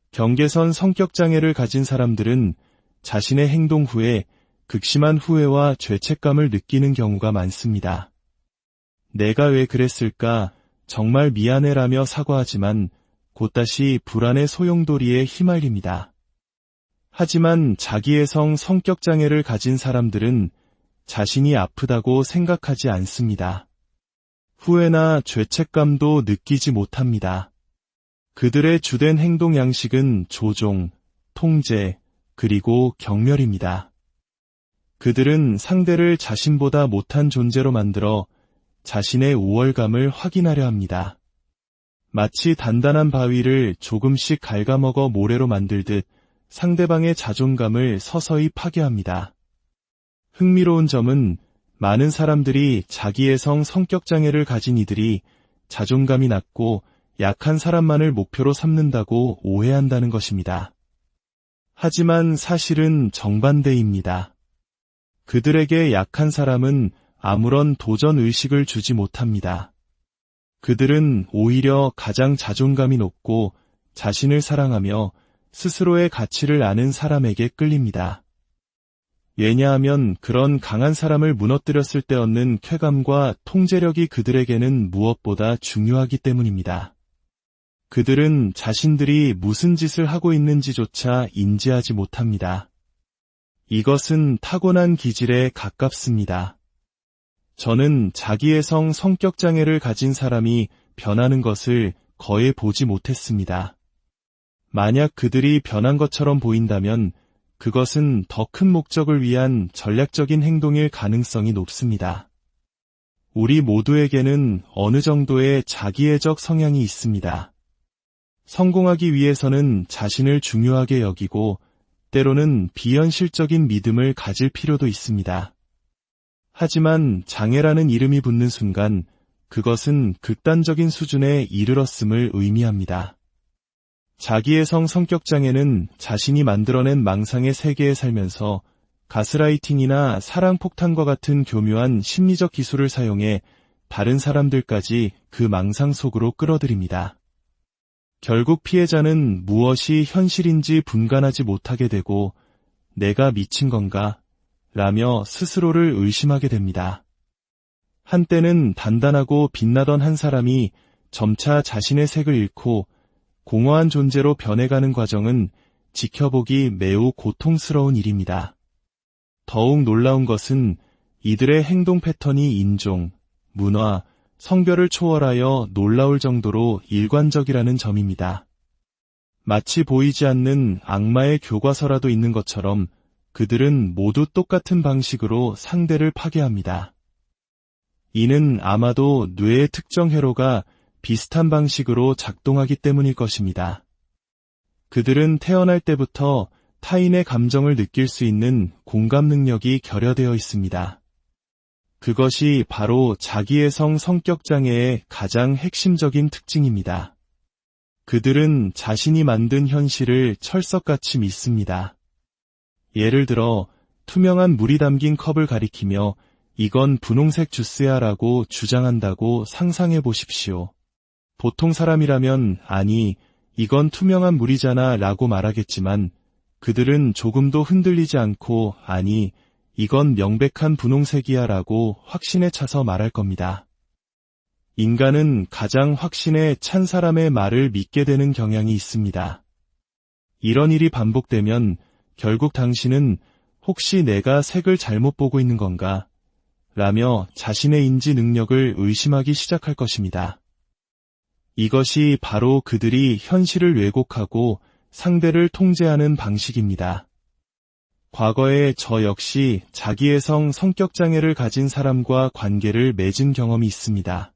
경계선 성격장애를 가진 사람들은 자신의 행동 후에 극심한 후회와 죄책감을 느끼는 경우가 많습니다. 내가 왜 그랬을까? 정말 미안해라며 사과하지만 곧다시 불안의 소용돌이에 휘말립니다. 하지만 자기애성 성격장애를 가진 사람들은 자신이 아프다고 생각하지 않습니다. 후회나 죄책감도 느끼지 못합니다. 그들의 주된 행동 양식은 조종, 통제, 그리고 경멸입니다. 그들은 상대를 자신보다 못한 존재로 만들어 자신의 우월감을 확인하려 합니다. 마치 단단한 바위를 조금씩 갉아먹어 모래로 만들듯 상대방의 자존감을 서서히 파괴합니다. 흥미로운 점은 많은 사람들이 자기애성 성격장애를 가진 이들이 자존감이 낮고 약한 사람만을 목표로 삼는다고 오해한다는 것입니다. 하지만 사실은 정반대입니다. 그들에게 약한 사람은 아무런 도전 의식을 주지 못합니다. 그들은 오히려 가장 자존감이 높고 자신을 사랑하며 스스로의 가치를 아는 사람에게 끌립니다. 왜냐하면 그런 강한 사람을 무너뜨렸을 때 얻는 쾌감과 통제력이 그들에게는 무엇보다 중요하기 때문입니다. 그들은 자신들이 무슨 짓을 하고 있는지조차 인지하지 못합니다. 이것은 타고난 기질에 가깝습니다. 저는 자기애성 성격장애를 가진 사람이 변하는 것을 거의 보지 못했습니다. 만약 그들이 변한 것처럼 보인다면 그것은 더 큰 목적을 위한 전략적인 행동일 가능성이 높습니다. 우리 모두에게는 어느 정도의 자기애적 성향이 있습니다. 성공하기 위해서는 자신을 중요하게 여기고 때로는 비현실적인 믿음을 가질 필요도 있습니다. 하지만 장애라는 이름이 붙는 순간 그것은 극단적인 수준에 이르렀음을 의미합니다. 자기애성 성격장애는 자신이 만들어낸 망상의 세계에 살면서 가스라이팅이나 사랑폭탄과 같은 교묘한 심리적 기술을 사용해 다른 사람들까지 그 망상 속으로 끌어들입니다. 결국 피해자는 무엇이 현실인지 분간하지 못하게 되고 내가 미친 건가? 라며 스스로를 의심하게 됩니다. 한때는 단단하고 빛나던 한 사람이 점차 자신의 색을 잃고 공허한 존재로 변해가는 과정은 지켜보기 매우 고통스러운 일입니다. 더욱 놀라운 것은 이들의 행동 패턴이 인종, 문화, 성별을 초월하여 놀라울 정도로 일관적이라는 점입니다. 마치 보이지 않는 악마의 교과서라도 있는 것처럼 그들은 모두 똑같은 방식으로 상대를 파괴합니다. 이는 아마도 뇌의 특정 회로가 비슷한 방식으로 작동하기 때문일 것입니다. 그들은 태어날 때부터 타인의 감정을 느낄 수 있는 공감 능력이 결여되어 있습니다. 그것이 바로 자기애성 성격장애의 가장 핵심적인 특징입니다. 그들은 자신이 만든 현실을 철석같이 믿습니다. 예를 들어 투명한 물이 담긴 컵을 가리키며 이건 분홍색 주스야 라고 주장한다고 상상해 보십시오. 보통 사람이라면 아니, 이건 투명한 물이잖아 라고 말하겠지만 그들은 조금도 흔들리지 않고 아니, 이건 명백한 분홍색이야 라고 확신에 차서 말할 겁니다. 인간은 가장 확신에 찬 사람의 말을 믿게 되는 경향이 있습니다. 이런 일이 반복되면 결국 당신은 혹시 내가 색을 잘못 보고 있는 건가? 라며 자신의 인지 능력을 의심하기 시작할 것입니다. 이것이 바로 그들이 현실을 왜곡하고 상대를 통제하는 방식입니다. 과거에 저 역시 자기애성 성격장애를 가진 사람과 관계를 맺은 경험이 있습니다.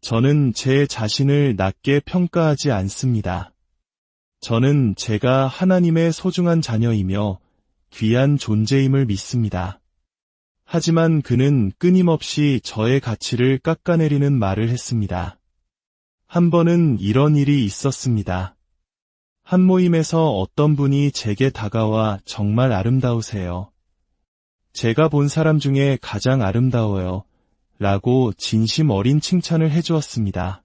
저는 제 자신을 낮게 평가하지 않습니다. 저는 제가 하나님의 소중한 자녀이며 귀한 존재임을 믿습니다. 하지만 그는 끊임없이 저의 가치를 깎아내리는 말을 했습니다. 한 번은 이런 일이 있었습니다. 한 모임에서 어떤 분이 제게 다가와 정말 아름다우세요. 제가 본 사람 중에 가장 아름다워요. 라고 진심 어린 칭찬을 해주었습니다.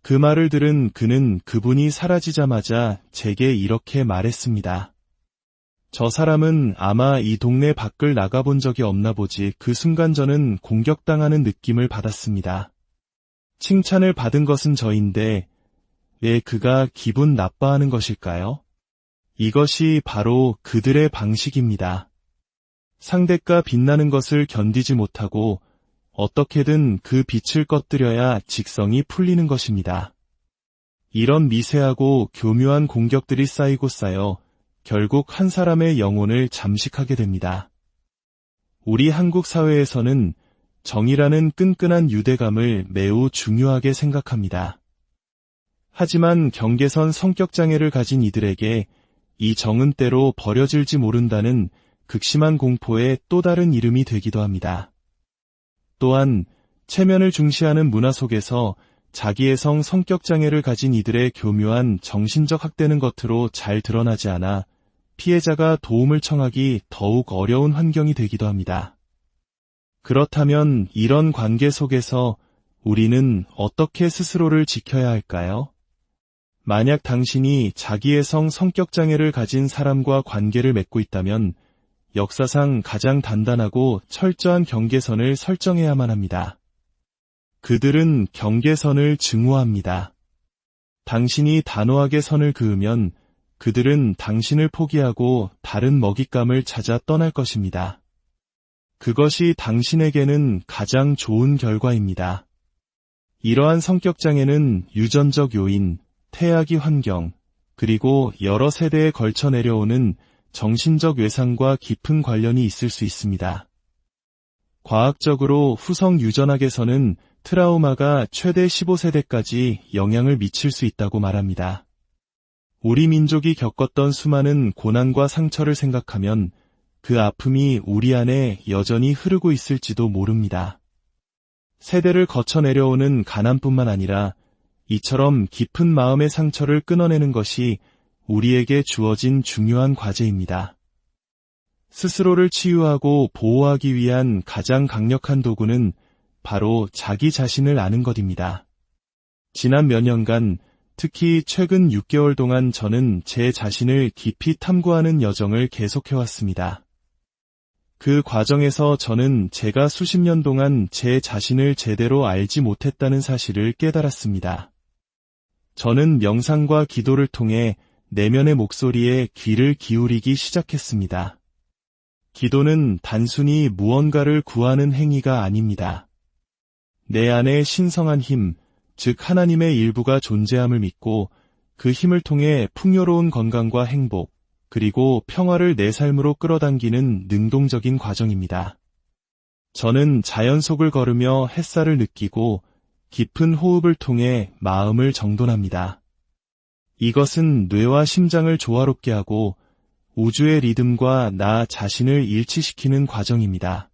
그 말을 들은 그는 그분이 사라지자마자 제게 이렇게 말했습니다. 저 사람은 아마 이 동네 밖을 나가본 적이 없나 보지. 그 순간 저는 공격당하는 느낌을 받았습니다. 칭찬을 받은 것은 저인데 왜 그가 기분 나빠하는 것일까요? 이것이 바로 그들의 방식입니다. 상대가 빛나는 것을 견디지 못하고 어떻게든 그 빛을 꺼뜨려야 직성이 풀리는 것입니다. 이런 미세하고 교묘한 공격들이 쌓이고 쌓여 결국 한 사람의 영혼을 잠식하게 됩니다. 우리 한국 사회에서는 정의라는 끈끈한 유대감을 매우 중요하게 생각합니다. 하지만 경계선 성격장애를 가진 이들에게 이 정은 때로 버려질지 모른다는 극심한 공포의 또 다른 이름이 되기도 합니다. 또한 체면을 중시하는 문화 속에서 자기애성 성격장애를 가진 이들의 교묘한 정신적 학대는 겉으로 잘 드러나지 않아 피해자가 도움을 청하기 더욱 어려운 환경이 되기도 합니다. 그렇다면 이런 관계 속에서 우리는 어떻게 스스로를 지켜야 할까요? 만약 당신이 자기애성 성격장애를 가진 사람과 관계를 맺고 있다면 역사상 가장 단단하고 철저한 경계선을 설정해야만 합니다. 그들은 경계선을 증오합니다. 당신이 단호하게 선을 그으면 그들은 당신을 포기하고 다른 먹잇감을 찾아 떠날 것입니다. 그것이 당신에게는 가장 좋은 결과입니다. 이러한 성격장애는 유전적 요인, 태아기 환경, 그리고 여러 세대에 걸쳐 내려오는 정신적 외상과 깊은 관련이 있을 수 있습니다. 과학적으로 후성 유전학에서는 트라우마가 최대 15세대까지 영향을 미칠 수 있다고 말합니다. 우리 민족이 겪었던 수많은 고난과 상처를 생각하면 그 아픔이 우리 안에 여전히 흐르고 있을지도 모릅니다. 세대를 거쳐 내려오는 가난뿐만 아니라 이처럼 깊은 마음의 상처를 끊어내는 것이 우리에게 주어진 중요한 과제입니다. 스스로를 치유하고 보호하기 위한 가장 강력한 도구는 바로 자기 자신을 아는 것입니다. 지난 몇 년간, 특히 최근 6개월 동안 저는 제 자신을 깊이 탐구하는 여정을 계속해왔습니다. 그 과정에서 저는 제가 수십 년 동안 제 자신을 제대로 알지 못했다는 사실을 깨달았습니다. 저는 명상과 기도를 통해 내면의 목소리에 귀를 기울이기 시작했습니다. 기도는 단순히 무언가를 구하는 행위가 아닙니다. 내 안에 신성한 힘, 즉 하나님의 일부가 존재함을 믿고 그 힘을 통해 풍요로운 건강과 행복, 그리고 평화를 내 삶으로 끌어당기는 능동적인 과정입니다. 저는 자연 속을 걸으며 햇살을 느끼고 깊은 호흡을 통해 마음을 정돈합니다. 이것은 뇌와 심장을 조화롭게 하고 우주의 리듬과 나 자신을 일치시키는 과정입니다.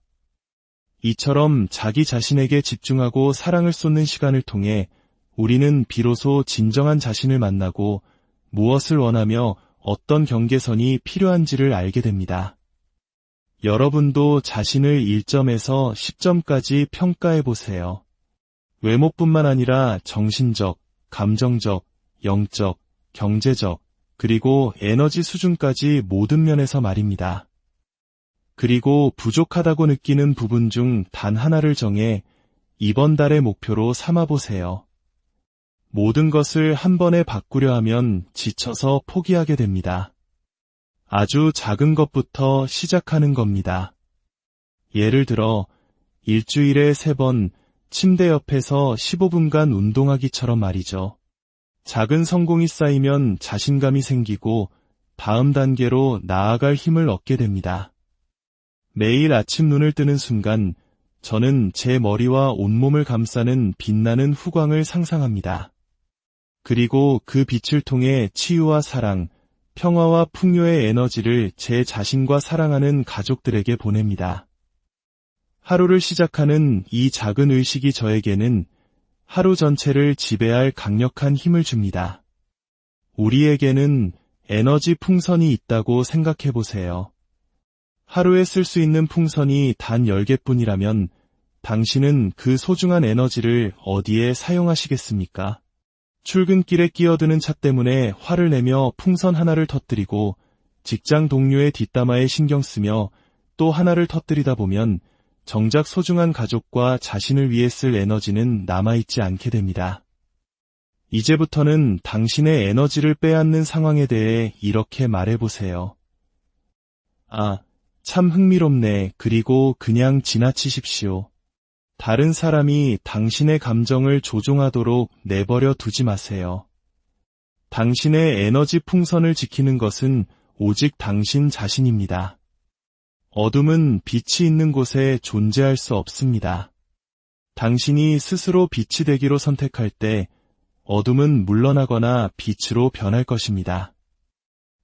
이처럼 자기 자신에게 집중하고 사랑을 쏟는 시간을 통해 우리는 비로소 진정한 자신을 만나고 무엇을 원하며 어떤 경계선이 필요한지를 알게 됩니다. 여러분도 자신을 1점에서 10점까지 평가해 보세요. 외모뿐만 아니라 정신적, 감정적, 영적, 경제적, 그리고 에너지 수준까지 모든 면에서 말입니다. 그리고 부족하다고 느끼는 부분 중 단 하나를 정해 이번 달의 목표로 삼아보세요. 모든 것을 한 번에 바꾸려 하면 지쳐서 포기하게 됩니다. 아주 작은 것부터 시작하는 겁니다. 예를 들어 일주일에 3번 침대 옆에서 15분간 운동하기처럼 말이죠. 작은 성공이 쌓이면 자신감이 생기고 다음 단계로 나아갈 힘을 얻게 됩니다. 매일 아침 눈을 뜨는 순간 저는 제 머리와 온몸을 감싸는 빛나는 후광을 상상합니다. 그리고 그 빛을 통해 치유와 사랑, 평화와 풍요의 에너지를 제 자신과 사랑하는 가족들에게 보냅니다. 하루를 시작하는 이 작은 의식이 저에게는 하루 전체를 지배할 강력한 힘을 줍니다. 우리에게는 에너지 풍선이 있다고 생각해 보세요. 하루에 쓸 수 있는 풍선이 단 10개뿐이라면 당신은 그 소중한 에너지를 어디에 사용하시겠습니까? 출근길에 끼어드는 차 때문에 화를 내며 풍선 하나를 터뜨리고 직장 동료의 뒷담화에 신경 쓰며 또 하나를 터뜨리다 보면 정작 소중한 가족과 자신을 위해 쓸 에너지는 남아있지 않게 됩니다. 이제부터는 당신의 에너지를 빼앗는 상황에 대해 이렇게 말해보세요. 아, 참 흥미롭네. 그리고 그냥 지나치십시오. 다른 사람이 당신의 감정을 조종하도록 내버려 두지 마세요. 당신의 에너지 풍선을 지키는 것은 오직 당신 자신입니다. 어둠은 빛이 있는 곳에 존재할 수 없습니다. 당신이 스스로 빛이 되기로 선택할 때 어둠은 물러나거나 빛으로 변할 것입니다.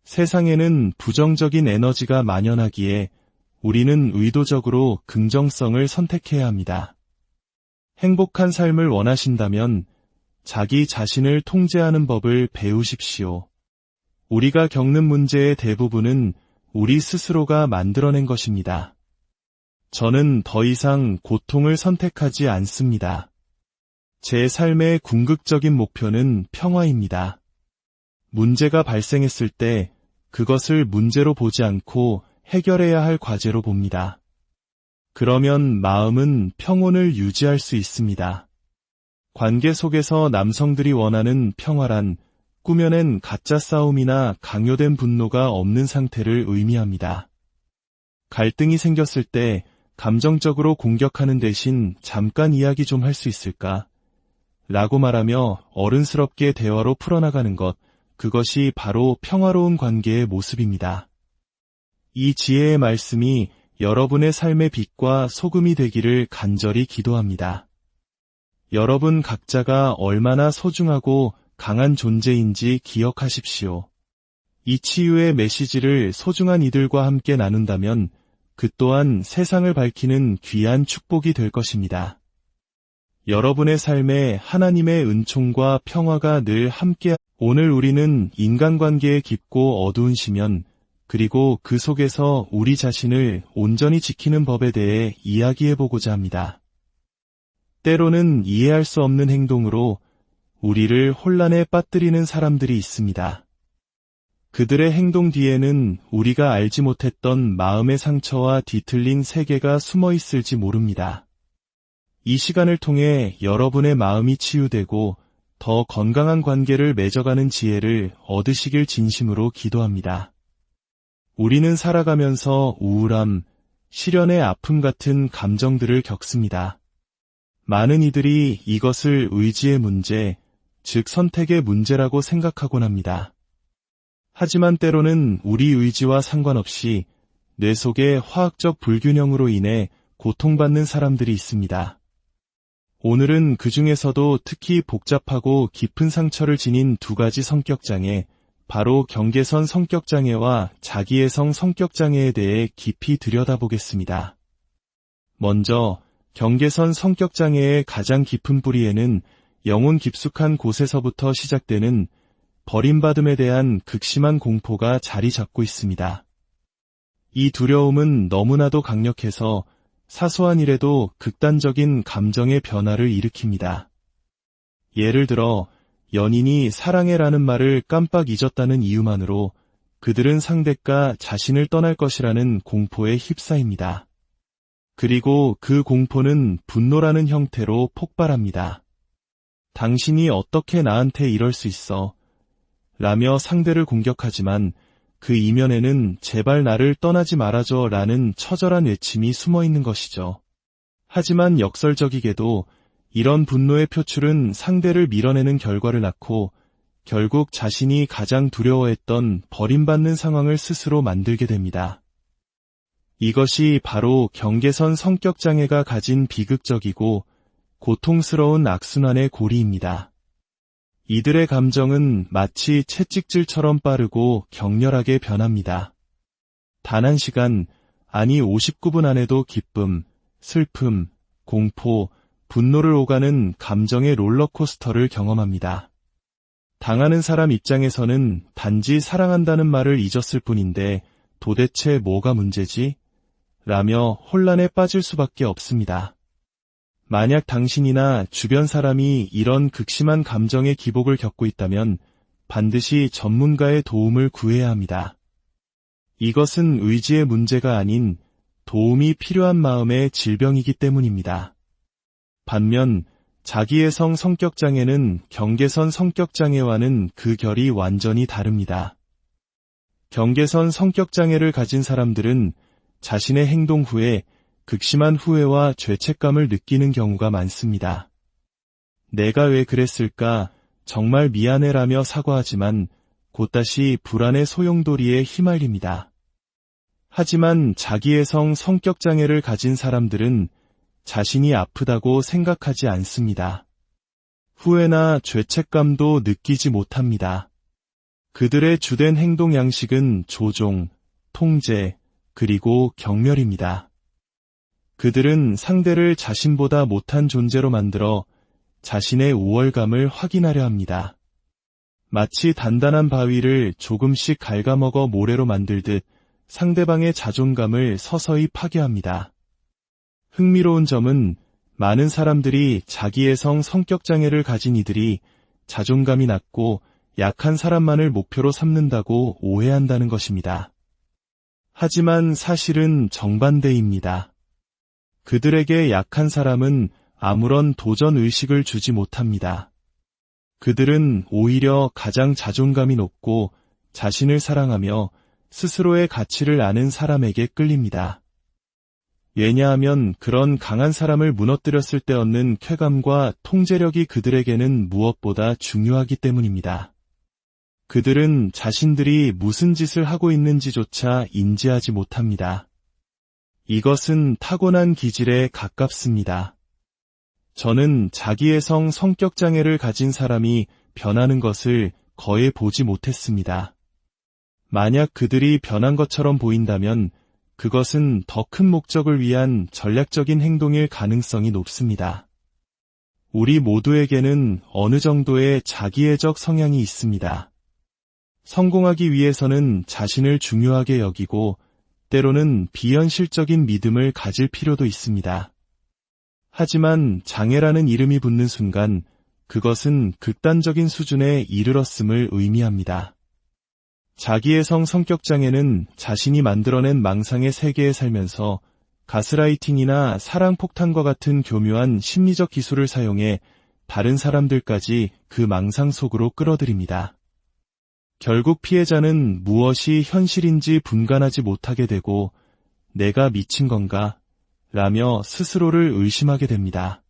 세상에는 부정적인 에너지가 만연하기에 우리는 의도적으로 긍정성을 선택해야 합니다. 행복한 삶을 원하신다면 자기 자신을 통제하는 법을 배우십시오. 우리가 겪는 문제의 대부분은 우리 스스로가 만들어낸 것입니다. 저는 더 이상 고통을 선택하지 않습니다. 제 삶의 궁극적인 목표는 평화입니다. 문제가 발생했을 때 그것을 문제로 보지 않고 해결해야 할 과제로 봅니다. 그러면 마음은 평온을 유지할 수 있습니다. 관계 속에서 남성들이 원하는 평화란 꾸며낸 가짜 싸움이나 강요된 분노가 없는 상태를 의미합니다. 갈등이 생겼을 때 감정적으로 공격하는 대신 잠깐 이야기 좀 할 수 있을까? 라고 말하며 어른스럽게 대화로 풀어나가는 것, 그것이 바로 평화로운 관계의 모습입니다. 이 지혜의 말씀이 여러분의 삶의 빛과 소금이 되기를 간절히 기도합니다. 여러분 각자가 얼마나 소중하고 강한 존재인지 기억하십시오. 이 치유의 메시지를 소중한 이들과 함께 나눈다면 그 또한 세상을 밝히는 귀한 축복이 될 것입니다. 여러분의 삶에 하나님의 은총과 평화가 늘 함께. 오늘 우리는 인간관계의 깊고 어두운 시면, 그리고 그 속에서 우리 자신을 온전히 지키는 법에 대해 이야기해보고자 합니다. 때로는 이해할 수 없는 행동으로 우리를 혼란에 빠뜨리는 사람들이 있습니다. 그들의 행동 뒤에는 우리가 알지 못했던 마음의 상처와 뒤틀린 세계가 숨어 있을지 모릅니다. 이 시간을 통해 여러분의 마음이 치유되고 더 건강한 관계를 맺어가는 지혜를 얻으시길 진심으로 기도합니다. 우리는 살아가면서 우울함, 시련의 아픔 같은 감정들을 겪습니다. 많은 이들이 이것을 의지의 문제, 즉 선택의 문제라고 생각하곤 합니다. 하지만 때로는 우리 의지와 상관없이 뇌 속의 화학적 불균형으로 인해 고통받는 사람들이 있습니다. 오늘은 그 중에서도 특히 복잡하고 깊은 상처를 지닌 두 가지 성격장애, 바로 경계선 성격장애와 자기애성 성격장애에 대해 깊이 들여다보겠습니다. 먼저 경계선 성격장애의 가장 깊은 뿌리에는 영혼 깊숙한 곳에서부터 시작되는 버림받음에 대한 극심한 공포가 자리 잡고 있습니다. 이 두려움은 너무나도 강력해서 사소한 일에도 극단적인 감정의 변화를 일으킵니다. 예를 들어 연인이 사랑해라는 말을 깜빡 잊었다는 이유만으로 그들은 상대가 자신을 떠날 것이라는 공포에 휩싸입니다. 그리고 그 공포는 분노라는 형태로 폭발합니다. 당신이 어떻게 나한테 이럴 수 있어? 라며 상대를 공격하지만 그 이면에는 제발 나를 떠나지 말아줘 라는 처절한 외침이 숨어 있는 것이죠. 하지만 역설적이게도 이런 분노의 표출은 상대를 밀어내는 결과를 낳고 결국 자신이 가장 두려워했던 버림받는 상황을 스스로 만들게 됩니다. 이것이 바로 경계선 성격장애가 가진 비극적이고 고통스러운 악순환의 고리입니다. 이들의 감정은 마치 채찍질처럼 빠르고 격렬하게 변합니다. 단 한 시간, 아니 59분 안에도 기쁨, 슬픔, 공포, 분노를 오가는 감정의 롤러코스터를 경험합니다. 당하는 사람 입장에서는 단지 사랑한다는 말을 잊었을 뿐인데 도대체 뭐가 문제지? 라며 혼란에 빠질 수밖에 없습니다. 만약 당신이나 주변 사람이 이런 극심한 감정의 기복을 겪고 있다면 반드시 전문가의 도움을 구해야 합니다. 이것은 의지의 문제가 아닌 도움이 필요한 마음의 질병이기 때문입니다. 반면 자기애성 성격장애는 경계선 성격장애와는 그 결이 완전히 다릅니다. 경계선 성격장애를 가진 사람들은 자신의 행동 후에 극심한 후회와 죄책감을 느끼는 경우가 많습니다. 내가 왜 그랬을까? 정말 미안해라며 사과하지만 곧다시 불안의 소용돌이에 휘말립니다. 하지만 자기애성 성격장애를 가진 사람들은 자신이 아프다고 생각하지 않습니다. 후회나 죄책감도 느끼지 못합니다. 그들의 주된 행동 양식은 조종, 통제, 그리고 경멸입니다. 그들은 상대를 자신보다 못한 존재로 만들어 자신의 우월감을 확인하려 합니다. 마치 단단한 바위를 조금씩 갉아먹어 모래로 만들듯 상대방의 자존감을 서서히 파괴합니다. 흥미로운 점은 많은 사람들이 자기애성 성격장애를 가진 이들이 자존감이 낮고 약한 사람만을 목표로 삼는다고 오해한다는 것입니다. 하지만 사실은 정반대입니다. 그들에게 약한 사람은 아무런 도전 의식을 주지 못합니다. 그들은 오히려 가장 자존감이 높고 자신을 사랑하며 스스로의 가치를 아는 사람에게 끌립니다. 왜냐하면 그런 강한 사람을 무너뜨렸을 때 얻는 쾌감과 통제력이 그들에게는 무엇보다 중요하기 때문입니다. 그들은 자신들이 무슨 짓을 하고 있는지조차 인지하지 못합니다. 이것은 타고난 기질에 가깝습니다. 저는 자기애성 성격장애를 가진 사람이 변하는 것을 거의 보지 못했습니다. 만약 그들이 변한 것처럼 보인다면 그것은 더 큰 목적을 위한 전략적인 행동일 가능성이 높습니다. 우리 모두에게는 어느 정도의 자기애적 성향이 있습니다. 성공하기 위해서는 자신을 중요하게 여기고 때로는 비현실적인 믿음을 가질 필요도 있습니다. 하지만 장애라는 이름이 붙는 순간 그것은 극단적인 수준에 이르렀음을 의미합니다. 자기애성 성격장애는 자신이 만들어낸 망상의 세계에 살면서 가스라이팅이나 사랑폭탄과 같은 교묘한 심리적 기술을 사용해 다른 사람들까지 그 망상 속으로 끌어들입니다. 결국 피해자는 무엇이 현실인지 분간하지 못하게 되고 내가 미친 건가? 라며 스스로를 의심하게 됩니다.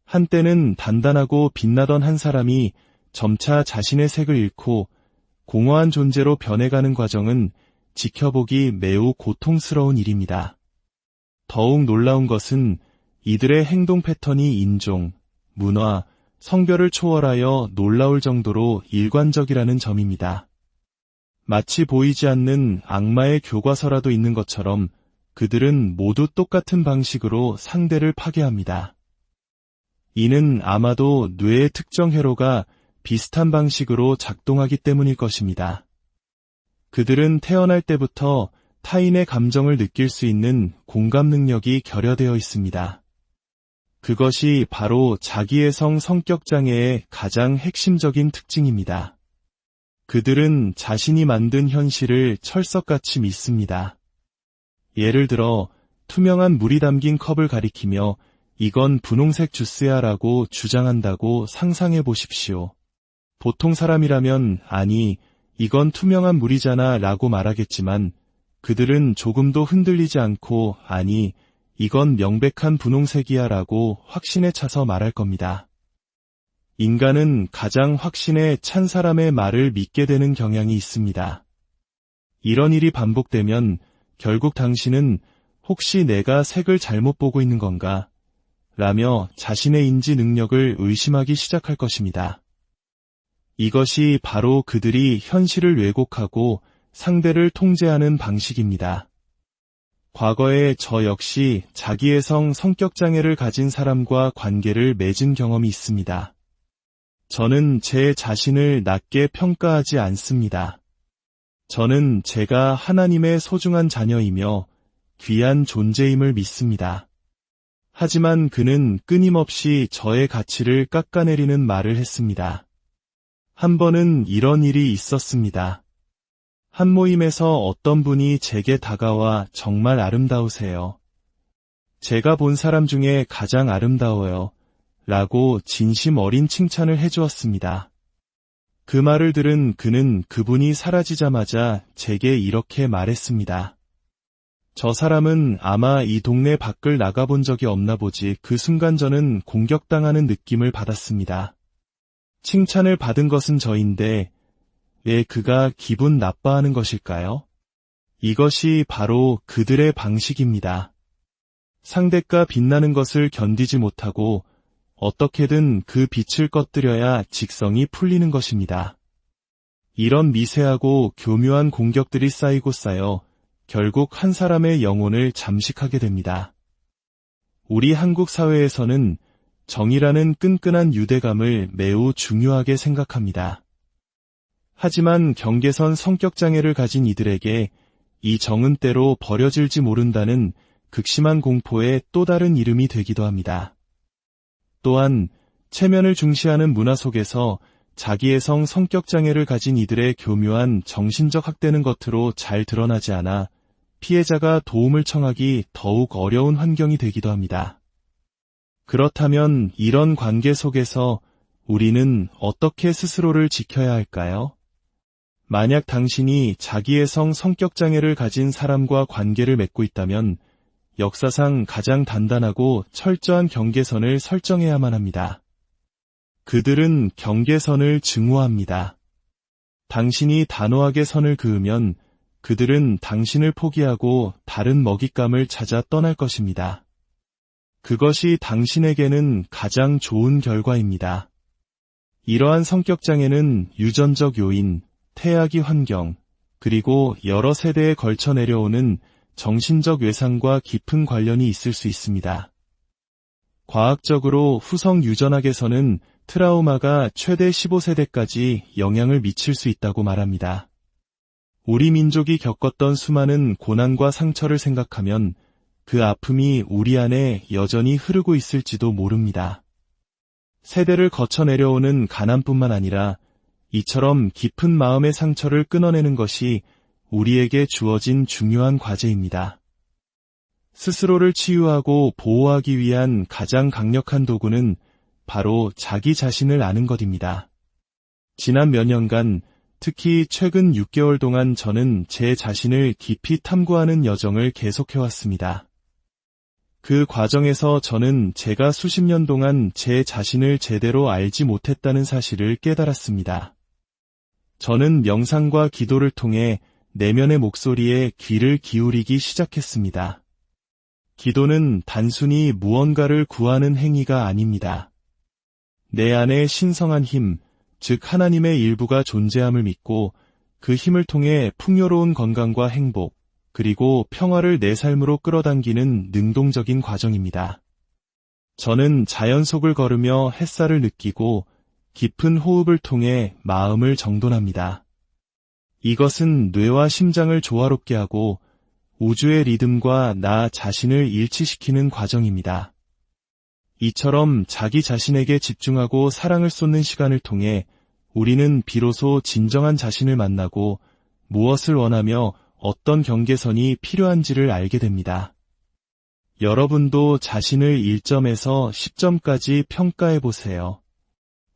한때는 단단하고 빛나던 한 사람이 점차 자신의 색을 잃고 공허한 존재로 변해가는 과정은 지켜보기 매우 고통스러운 일입니다. 더욱 놀라운 것은 이들의 행동 패턴이 인종, 문화, 성별을 초월하여 놀라울 정도로 일관적이라는 점입니다. 마치 보이지 않는 악마의 교과서라도 있는 것처럼 그들은 모두 똑같은 방식으로 상대를 파괴합니다. 이는 아마도 뇌의 특정 회로가 비슷한 방식으로 작동하기 때문일 것입니다. 그들은 태어날 때부터 타인의 감정을 느낄 수 있는 공감 능력이 결여되어 있습니다. 그것이 바로 자기애성 성격장애의 가장 핵심적인 특징입니다. 그들은 자신이 만든 현실을 철석같이 믿습니다. 예를 들어 투명한 물이 담긴 컵을 가리키며 이건 분홍색 주스야 라고 주장한다고 상상해 보십시오. 보통 사람이라면 아니, 이건 투명한 물이잖아 라고 말하겠지만 그들은 조금도 흔들리지 않고 아니, 이건 명백한 분홍색이야 라고 확신에 차서 말할 겁니다. 인간은 가장 확신에 찬 사람의 말을 믿게 되는 경향이 있습니다. 이런 일이 반복되면 결국 당신은 혹시 내가 색을 잘못 보고 있는 건가? 라며 자신의 인지 능력을 의심하기 시작할 것입니다. 이것이 바로 그들이 현실을 왜곡하고 상대를 통제하는 방식입니다. 과거에 저 역시 자기애성 성격장애를 가진 사람과 관계를 맺은 경험이 있습니다. 저는 제 자신을 낮게 평가하지 않습니다. 저는 제가 하나님의 소중한 자녀이며 귀한 존재임을 믿습니다. 하지만 그는 끊임없이 저의 가치를 깎아내리는 말을 했습니다. 한 번은 이런 일이 있었습니다. 한 모임에서 어떤 분이 제게 다가와 정말 아름다우세요. 제가 본 사람 중에 가장 아름다워요. 라고 진심 어린 칭찬을 해주었습니다. 그 말을 들은 그는 그분이 사라지자마자 제게 이렇게 말했습니다. 저 사람은 아마 이 동네 밖을 나가본 적이 없나 보지. 그 순간 저는 공격당하는 느낌을 받았습니다. 칭찬을 받은 것은 저인데 왜 그가 기분 나빠하는 것일까요? 이것이 바로 그들의 방식입니다. 상대가 빛나는 것을 견디지 못하고 어떻게든 그 빛을 꺼뜨려야 직성이 풀리는 것입니다. 이런 미세하고 교묘한 공격들이 쌓이고 쌓여 결국 한 사람의 영혼을 잠식하게 됩니다. 우리 한국 사회에서는 정이라는 끈끈한 유대감을 매우 중요하게 생각합니다. 하지만 경계선 성격장애를 가진 이들에게 이 정은 때로 버려질지 모른다는 극심한 공포의 또 다른 이름이 되기도 합니다. 또한 체면을 중시하는 문화 속에서 자기애성 성격장애를 가진 이들의 교묘한 정신적 학대는 겉으로 잘 드러나지 않아 피해자가 도움을 청하기 더욱 어려운 환경이 되기도 합니다. 그렇다면 이런 관계 속에서 우리는 어떻게 스스로를 지켜야 할까요? 만약 당신이 자기애성 성격장애를 가진 사람과 관계를 맺고 있다면 역사상 가장 단단하고 철저한 경계선을 설정해야만 합니다. 그들은 경계선을 증오합니다. 당신이 단호하게 선을 그으면 그들은 당신을 포기하고 다른 먹잇감을 찾아 떠날 것입니다. 그것이 당신에게는 가장 좋은 결과입니다. 이러한 성격장애는 유전적 요인, 태아기 환경, 그리고 여러 세대에 걸쳐 내려오는 정신적 외상과 깊은 관련이 있을 수 있습니다. 과학적으로 후성 유전학에서는 트라우마가 최대 15세대까지 영향을 미칠 수 있다고 말합니다. 우리 민족이 겪었던 수많은 고난과 상처를 생각하면 그 아픔이 우리 안에 여전히 흐르고 있을지도 모릅니다. 세대를 거쳐 내려오는 가난뿐만 아니라 이처럼 깊은 마음의 상처를 끊어내는 것이 우리에게 주어진 중요한 과제입니다. 스스로를 치유하고 보호하기 위한 가장 강력한 도구는 바로 자기 자신을 아는 것입니다. 지난 몇 년간, 특히 최근 6개월 동안 저는 제 자신을 깊이 탐구하는 여정을 계속해왔습니다. 그 과정에서 저는 제가 수십 년 동안 제 자신을 제대로 알지 못했다는 사실을 깨달았습니다. 저는 명상과 기도를 통해 내면의 목소리에 귀를 기울이기 시작했습니다. 기도는 단순히 무언가를 구하는 행위가 아닙니다. 내 안에 신성한 힘, 즉 하나님의 일부가 존재함을 믿고 그 힘을 통해 풍요로운 건강과 행복, 그리고 평화를 내 삶으로 끌어당기는 능동적인 과정입니다. 저는 자연 속을 걸으며 햇살을 느끼고 깊은 호흡을 통해 마음을 정돈합니다. 이것은 뇌와 심장을 조화롭게 하고 우주의 리듬과 나 자신을 일치시키는 과정입니다. 이처럼 자기 자신에게 집중하고 사랑을 쏟는 시간을 통해 우리는 비로소 진정한 자신을 만나고 무엇을 원하며 어떤 경계선이 필요한지를 알게 됩니다. 여러분도 자신을 1점에서 10점까지 평가해 보세요.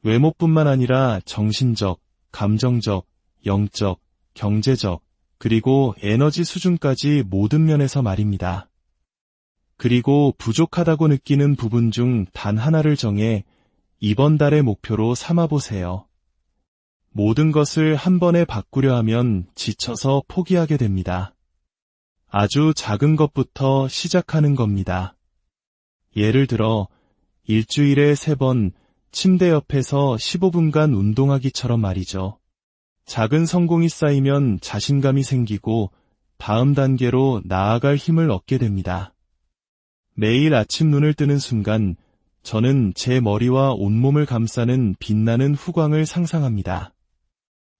외모뿐만 아니라 정신적, 감정적, 영적, 경제적, 그리고 에너지 수준까지 모든 면에서 말입니다. 그리고 부족하다고 느끼는 부분 중 단 하나를 정해 이번 달의 목표로 삼아보세요. 모든 것을 한 번에 바꾸려 하면 지쳐서 포기하게 됩니다. 아주 작은 것부터 시작하는 겁니다. 예를 들어 일주일에 3번 침대 옆에서 15분간 운동하기처럼 말이죠. 작은 성공이 쌓이면 자신감이 생기고 다음 단계로 나아갈 힘을 얻게 됩니다. 매일 아침 눈을 뜨는 순간 저는 제 머리와 온몸을 감싸는 빛나는 후광을 상상합니다.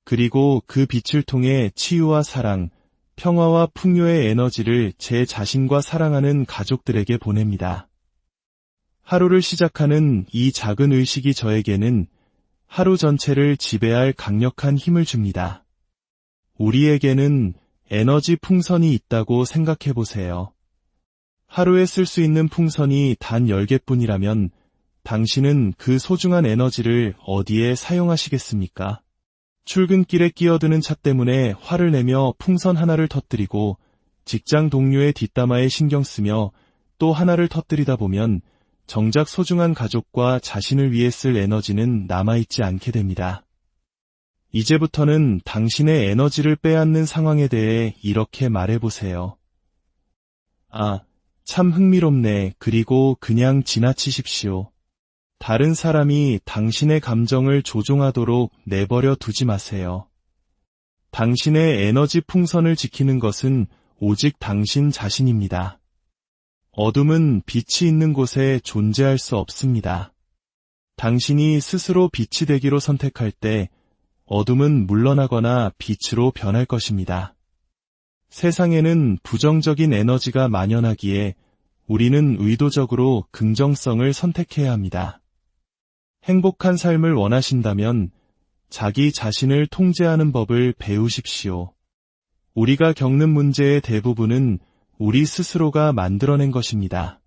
그리고 그 빛을 통해 치유와 사랑, 평화와 풍요의 에너지를 제 자신과 사랑하는 가족들에게 보냅니다. 하루를 시작하는 이 작은 의식이 저에게는 하루 전체를 지배할 강력한 힘을 줍니다. 우리에게는 에너지 풍선이 있다고 생각해 보세요. 하루에 쓸 수 있는 풍선이 단 10개뿐이라면 당신은 그 소중한 에너지를 어디에 사용하시겠습니까? 출근길에 끼어드는 차 때문에 화를 내며 풍선 하나를 터뜨리고 직장 동료의 뒷담화에 신경 쓰며 또 하나를 터뜨리다 보면 정작 소중한 가족과 자신을 위해 쓸 에너지는 남아있지 않게 됩니다. 이제부터는 당신의 에너지를 빼앗는 상황에 대해 이렇게 말해보세요. 아, 참 흥미롭네. 그리고 그냥 지나치십시오. 다른 사람이 당신의 감정을 조종하도록 내버려 두지 마세요. 당신의 에너지 풍선을 지키는 것은 오직 당신 자신입니다. 어둠은 빛이 있는 곳에 존재할 수 없습니다. 당신이 스스로 빛이 되기로 선택할 때 어둠은 물러나거나 빛으로 변할 것입니다. 세상에는 부정적인 에너지가 만연하기에 우리는 의도적으로 긍정성을 선택해야 합니다. 행복한 삶을 원하신다면 자기 자신을 통제하는 법을 배우십시오. 우리가 겪는 문제의 대부분은 우리 스스로가 만들어낸 것입니다.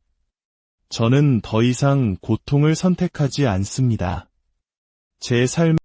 저는 더 이상 고통을 선택하지 않습니다. 제 삶